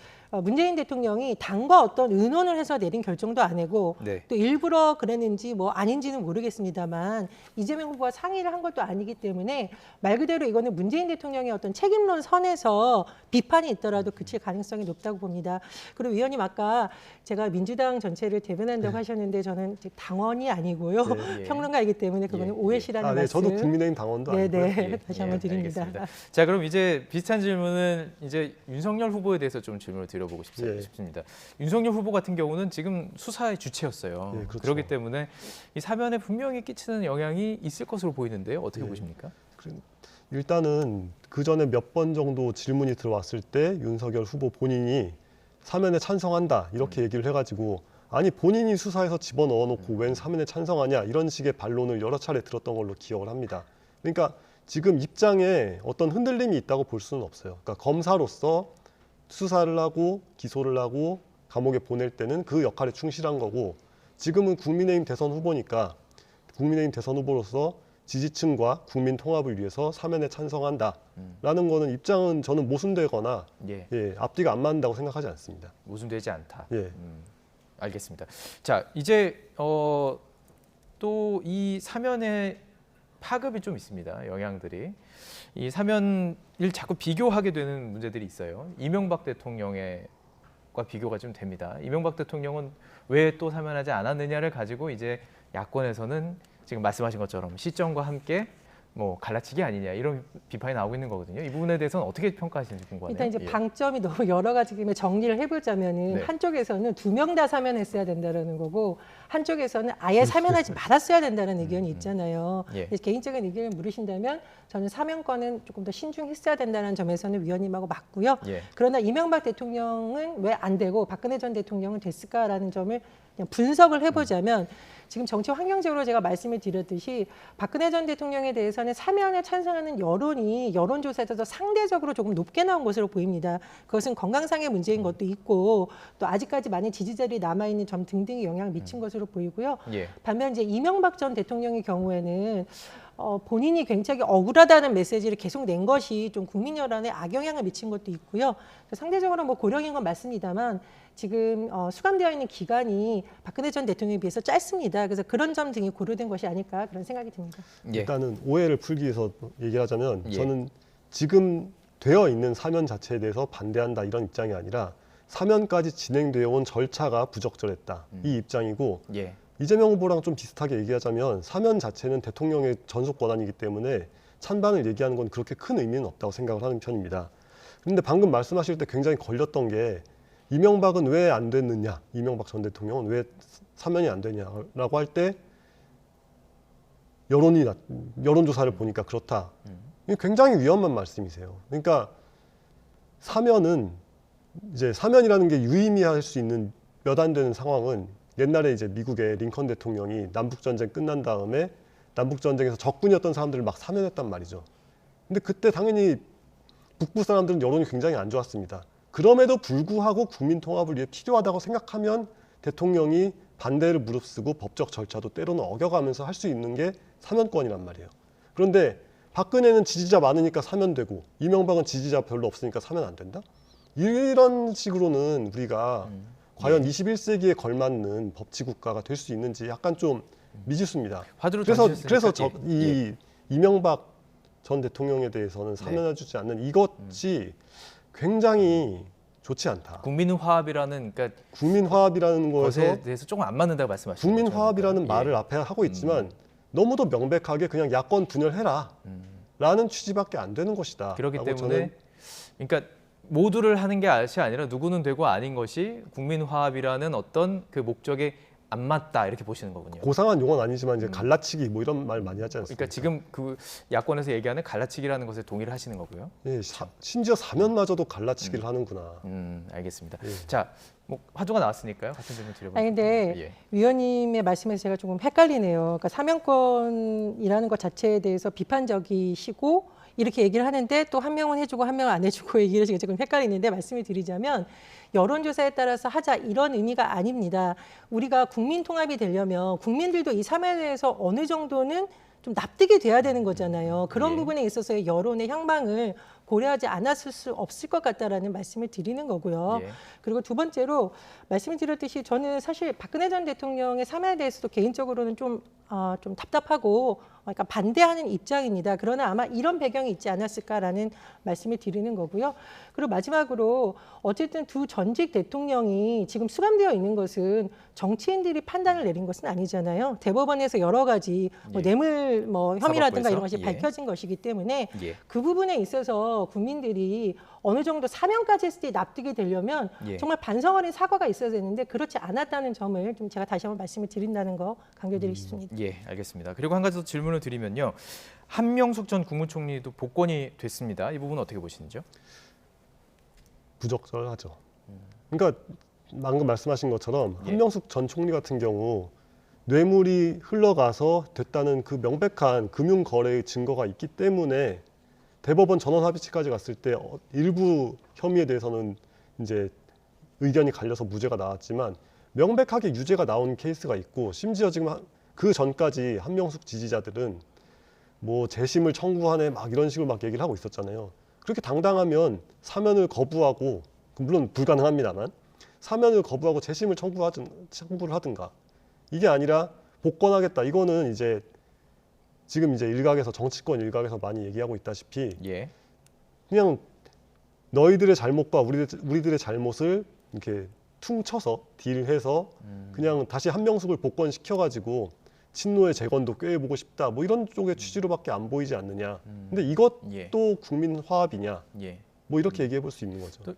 문재인 대통령이 당과 어떤 의논을 해서 내린 결정도 아니고 또 일부러 그랬는지 뭐 아닌지는 모르겠습니다만 이재명 후보와 상의를 한 것도 아니기 때문에 말 그대로 이거는 문재인 대통령의 어떤 책임론 선에서 비판이 있더라도 그칠 가능성이 높다고 봅니다. 그리고 위원님 아까 제가 민주당 전체를 대변한다고 하셨는데 저는 당원이 아니고요. 평론가이기 때문에 그거는 오해시라는 말씀. 저도 국민의힘 당원도 아니고요. 다시 한번 드립니다. 알겠습니다. 자, 그럼 이제 비슷한 질문은 이제 윤석열 후보에 대해서 좀 질문을 드려보고 싶습니다. 윤석열 후보 같은 경우는 지금 수사의 주체였어요. 그렇죠. 그렇기 때문에 이 사면에 분명히 끼치는 영향이 있을 것으로 보이는데요. 어떻게 보십니까? 일단은 그 전에 몇 번 정도 질문이 들어왔을 때 윤석열 후보 본인이 사면에 찬성한다 이렇게 얘기를 해가지고 아니 본인이 수사에서 집어넣어놓고 웬 사면에 찬성하냐 이런 식의 반론을 여러 차례 들었던 걸로 기억을 합니다. 그러니까 지금 입장에 어떤 흔들림이 있다고 볼 수는 없어요. 그러니까 검사로서 수사를 하고 기소를 하고 감옥에 보낼 때는 그 역할에 충실한 거고 지금은 국민의힘 대선 후보니까 국민의힘 대선 후보로서 지지층과 국민 통합을 위해서 사면에 찬성한다라는 거는 입장은 저는 모순되거나 앞뒤가 안 맞는다고 생각하지 않습니다. 모순되지 않다. 알겠습니다. 자, 이제 또 이 사면의 파급이 좀 있습니다. 영향들이. 이 사면을 자꾸 비교하게 되는 문제들이 있어요. 이명박 대통령과 비교가 좀 됩니다. 이명박 대통령은 왜 또 사면하지 않았느냐를 가지고 이제 야권에서는 지금 말씀하신 것처럼 시점과 함께 뭐 갈라치기 아니냐 이런 비판이 나오고 있는 거거든요. 이 부분에 대해서는 어떻게 평가하시는지 궁금하네요. 일단 이제 방점이 너무 여러 가지 때문에 정리를 해보자면은 한쪽에서는 2명 다 사면했어야 된다라는 거고 한쪽에서는 아예 사면하지 말았어야 된다는 의견이 있잖아요. 개인적인 의견을 물으신다면 저는 사면권은 조금 더 신중했어야 된다는 점에서는 위원님하고 맞고요. 그러나 이명박 대통령은 왜 안 되고 박근혜 전 대통령은 됐을까라는 점을 그냥 분석을 해보자면 지금 정치 환경적으로 제가 말씀을 드렸듯이 박근혜 전 대통령에 대해서는 사면에 찬성하는 여론이 여론조사에서 상대적으로 조금 높게 나온 것으로 보입니다. 그것은 건강상의 문제인 것도 있고 또 아직까지 많은 지지자들이 남아있는 점 등등이 영향을 미친 것으로 보이고요. 반면 이제 이명박 전 대통령의 경우에는 본인이 굉장히 억울하다는 메시지를 계속 낸 것이 좀 국민 여론에 악영향을 미친 것도 있고요. 상대적으로 뭐 고령인 건 맞습니다만 지금 수감되어 있는 기간이 박근혜 전 대통령에 비해서 짧습니다. 그래서 그런 점 등이 고려된 것이 아닐까 그런 생각이 듭니다. 일단은 오해를 풀기 위해서 얘기하자면 저는 지금 되어 있는 사면 자체에 대해서 반대한다 이런 입장이 아니라 사면까지 진행되어 온 절차가 부적절했다 이 입장이고 이재명 후보랑 좀 비슷하게 얘기하자면 사면 자체는 대통령의 전속 권한이기 때문에 찬반을 얘기하는 건 그렇게 큰 의미는 없다고 생각을 하는 편입니다. 그런데 방금 말씀하실 때 굉장히 걸렸던 게 이명박은 왜 안 됐느냐, 이명박 전 대통령은 왜 사면이 안 되냐라고 할 때 여론조사를 보니까 그렇다. 이게 굉장히 위험한 말씀이세요. 그러니까 사면은 이제 사면이라는 게 유의미할 수 있는 몇 안 되는 상황은 옛날에 이제 미국의 링컨 대통령이 남북전쟁 끝난 다음에 남북전쟁에서 적군이었던 사람들을 막 사면했단 말이죠. 근데 그때 당연히 북부 사람들은 여론이 굉장히 안 좋았습니다. 그럼에도 불구하고 국민 통합을 위해 필요하다고 생각하면 대통령이 반대를 무릅쓰고 법적 절차도 때로는 어겨가면서 할 수 있는 게 사면권이란 말이에요. 그런데 박근혜는 지지자 많으니까 사면되고 이명박은 지지자 별로 없으니까 사면 안 된다? 이런 식으로는 우리가 과연 21세기에 걸맞는 법치국가가 될 수 있는지 약간 좀 미지수입니다. 그래서 이명박 전 대통령에 대해서는 사면해주지 않는 이것이 굉장히 좋지 않다. 국민화합이라는 그러니까 국민화합이라는 것에 대해서 조금 안 맞는다고 말씀하시는 거죠. 국민화합이라는 말을 앞에 하고 있지만 너무도 명백하게 그냥 야권 분열해라 라는 취지밖에 안 되는 것이다. 그렇기 때문에 그러니까 모두를 하는 게 아니라 누구는 되고 아닌 것이 국민화합이라는 어떤 그 목적에 안 맞다 이렇게 보시는 거군요. 고상한 용어는 아니지만 이제 갈라치기 뭐 이런 말 많이 하지 않습니까? 그러니까 지금 그 야권에서 얘기하는 갈라치기라는 것에 동의를 하시는 거고요. 심지어 사면마저도 갈라치기를 하는구나. 알겠습니다. 자, 뭐 화두가 나왔으니까요. 같은 질문 드려볼게요. 아니 근데 위원님의 말씀에서 제가 조금 헷갈리네요. 그러니까 사면권이라는 것 자체에 대해서 비판적이시고 이렇게 얘기를 하는데 또 한 명은 해주고 한 명은 안 해주고 얘기를 지금 조금 헷갈리는데 말씀을 드리자면 여론조사에 따라서 하자 이런 의미가 아닙니다. 우리가 국민 통합이 되려면 국민들도 이 사면에 대해서 어느 정도는 좀 납득이 돼야 되는 거잖아요. 그런 부분에 있어서의 여론의 향방을 고려하지 않았을 수 없을 것 같다라는 말씀을 드리는 거고요. 그리고 두 번째로 말씀을 드렸듯이 저는 사실 박근혜 전 대통령의 사면에 대해서도 개인적으로는 좀 답답하고 약간 반대하는 입장입니다. 그러나 아마 이런 배경이 있지 않았을까라는 말씀을 드리는 거고요. 그리고 마지막으로 어쨌든 두 전직 대통령이 지금 수감되어 있는 것은 정치인들이 판단을 내린 것은 아니잖아요. 대법원에서 여러 가지 뇌물 혐의라든가 이런 것이 밝혀진 것이기 때문에 그 부분에 있어서 국민들이 어느 정도 사면까지 했을 때 납득이 되려면 정말 반성 어린 사과가 있어야 되는데 그렇지 않았다는 점을 좀 제가 다시 한번 말씀을 드린다는 거 강조드리고 싶습니다. 예, 알겠습니다. 그리고 한 가지 더 질문을 드리면요. 한명숙 전 국무총리도 복권이 됐습니다. 이 부분은 어떻게 보시는지요? 부적절하죠. 그러니까 방금 말씀하신 것처럼 한명숙 전 총리 같은 경우 뇌물이 흘러가서 됐다는 그 명백한 금융 거래의 증거가 있기 때문에 대법원 전원 합의체까지 갔을 때 일부 혐의에 대해서는 이제 의견이 갈려서 무죄가 나왔지만 명백하게 유죄가 나온 케이스가 있고 심지어 지금 그 전까지 한명숙 지지자들은 뭐 재심을 청구하네 막 이런 식으로 막 얘기를 하고 있었잖아요. 그렇게 당당하면 사면을 거부하고 물론 불가능합니다만 사면을 거부하고 재심을 청구를 하든가 이게 아니라 복권하겠다. 이거는 이제 지금 이제 일각에서 정치권 일각에서 많이 얘기하고 있다시피 그냥 너희들의 잘못과 우리들의 잘못을 이렇게 퉁쳐서 딜해서 그냥 다시 한명숙을 복권시켜가지고 친노의 재건도 꾀해보고 싶다. 뭐 이런 쪽의 취지로밖에 안 보이지 않느냐. 근데 이것도 국민 화합이냐. 뭐 이렇게 얘기해 볼 수 있는 거죠.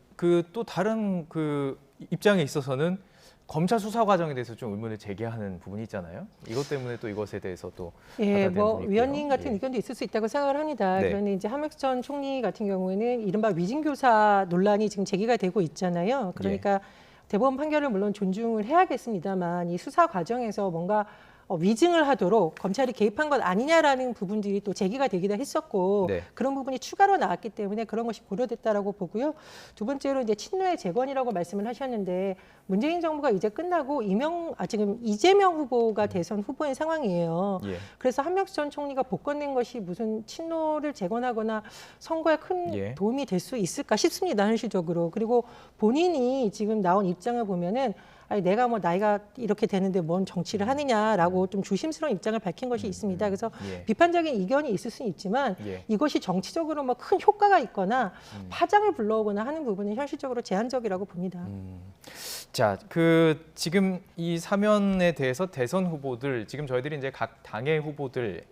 또 다른 그 입장에 있어서는 검찰 수사 과정에 대해서 좀 의문을 제기하는 부분이 있잖아요. 이것 때문에 또 이것에 대해서 또 위원님 같은 의견도 있을 수 있다고 생각을 합니다. 그런데 이제 한명숙 전 총리 같은 경우에는 이른바 위증교사 논란이 지금 제기가 되고 있잖아요. 그러니까 대법원 판결을 물론 존중을 해야겠습니다만 이 수사 과정에서 뭔가 위증을 하도록 검찰이 개입한 것 아니냐라는 부분들이 또 제기가 되기도 했었고 그런 부분이 추가로 나왔기 때문에 그런 것이 고려됐다라고 보고요. 두 번째로 이제 친노의 재건이라고 말씀을 하셨는데 문재인 정부가 이제 끝나고 지금 이재명 후보가 대선 후보인 상황이에요. 그래서 한명숙 전 총리가 복권된 것이 무슨 친노를 재건하거나 선거에 큰 도움이 될 수 있을까 싶습니다. 현실적으로. 그리고 본인이 지금 나온 입장을 보면은 아니, 내가 뭐 나이가 이렇게 되는데 뭔 정치를 하느냐라고 좀 조심스러운 입장을 밝힌 것이 있습니다. 그래서 비판적인 이견이 있을 수는 있지만 이것이 정치적으로 뭐 큰 효과가 있거나 파장을 불러오거나 하는 부분은 현실적으로 제한적이라고 봅니다. 자, 지금 이 사면에 대해서 대선 후보들 지금 저희들이 이제 각 당의 후보들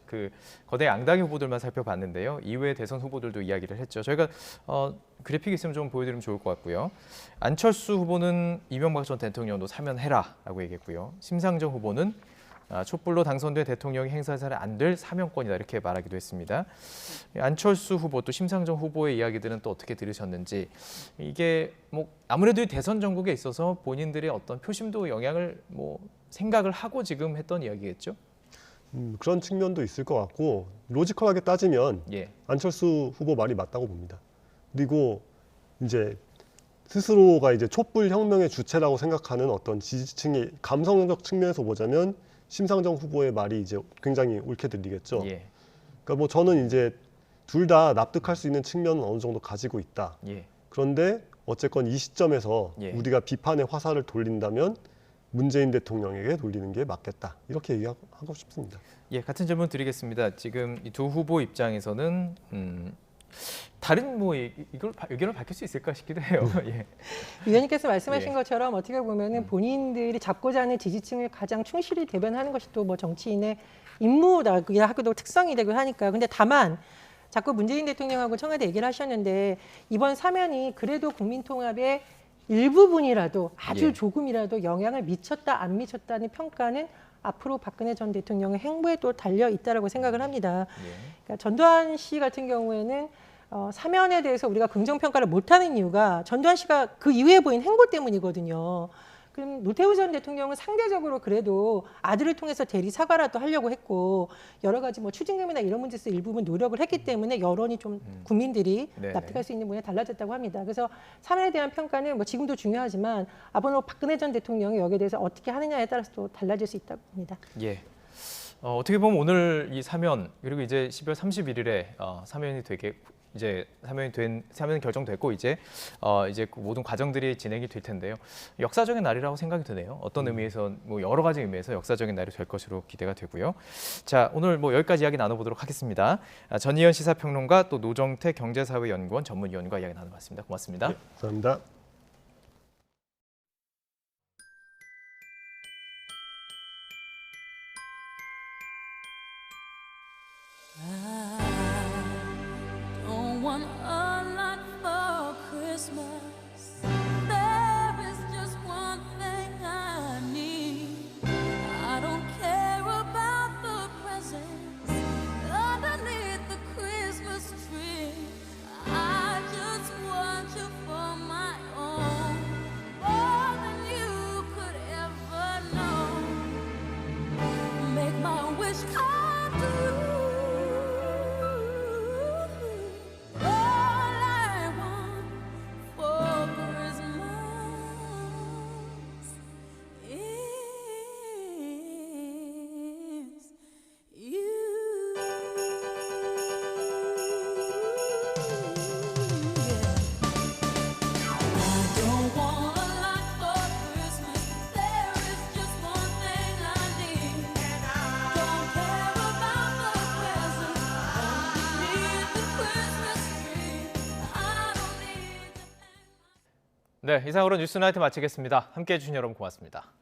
거대 양당의 후보들만 살펴봤는데요. 이외의 대선 후보들도 이야기를 했죠. 저희가 그래픽 있으면 좀 보여드리면 좋을 것 같고요. 안철수 후보는 이명박 전 대통령도 사면해라라고 얘기했고요. 심상정 후보는 촛불로 당선된 대통령이 행사해서는 안 될 사면권이다 이렇게 말하기도 했습니다. 안철수 후보 또 심상정 후보의 이야기들은 또 어떻게 들으셨는지 이게 뭐 아무래도 대선 전국에 있어서 본인들의 어떤 표심도 영향을 생각을 하고 지금 했던 이야기겠죠? 그런 측면도 있을 것 같고 로지컬하게 따지면 안철수 후보 말이 맞다고 봅니다. 그리고 이제 스스로가 이제 촛불 혁명의 주체라고 생각하는 어떤 지지층의 감성적 측면에서 보자면 심상정 후보의 말이 이제 굉장히 옳게 들리겠죠. 그러니까 뭐 저는 이제 둘 다 납득할 수 있는 측면은 어느 정도 가지고 있다. 그런데 어쨌건 이 시점에서 우리가 비판의 화살을 돌린다면 문재인 대통령에게 돌리는 게 맞겠다. 이렇게 얘기하고 싶습니다. 같은 질문 드리겠습니다. 지금 이 두 후보 입장에서는 다른 의견을 밝힐 수 있을까 싶기도 해요. 위원님께서 말씀하신 것처럼 어떻게 보면은 본인들이 잡고자 하는 지지층을 가장 충실히 대변하는 것이 또 뭐 정치인의 임무라고도 특성이 되고 하니까. 근데 다만 자꾸 문재인 대통령하고 청와대 얘기를 하셨는데 이번 사면이 그래도 국민통합의 일부분이라도 아주 조금이라도 영향을 미쳤다 안 미쳤다는 평가는 앞으로 박근혜 전 대통령의 행보에 또 달려 있다라고 생각을 합니다. 그러니까 전두환 씨 같은 경우에는 사면에 대해서 우리가 긍정평가를 못하는 이유가 전두환 씨가 그 이후에 보인 행보 때문이거든요. 그럼 노태우 전 대통령은 상대적으로 그래도 아들을 통해서 대리 사과라도 하려고 했고 여러 가지 뭐 추징금이나 이런 문제에서 일부분 노력을 했기 때문에 여론이 좀 국민들이 납득할 수 있는 부분이 달라졌다고 합니다. 그래서 사면에 대한 평가는 뭐 지금도 중요하지만 앞으로 박근혜 전 대통령이 여기에 대해서 어떻게 하느냐에 따라서 또 달라질 수 있다고 봅니다. 어떻게 보면 오늘 이 사면 그리고 이제 12월 31일에 사면이 결정됐고 이제 그 모든 과정들이 진행이 될 텐데요. 역사적인 날이라고 생각이 드네요. 어떤 의미에서 뭐 여러 가지 의미에서 역사적인 날이 될 것으로 기대가 되고요. 자, 오늘 뭐 여기까지 이야기 나눠보도록 하겠습니다. 전희연 시사평론가 또 노정태 경제사회연구원 전문위원과 이야기 나눠봤습니다. 고맙습니다. 네, 감사합니다. 네, 이상으로 뉴스나이트 마치겠습니다. 함께해 주신 여러분 고맙습니다.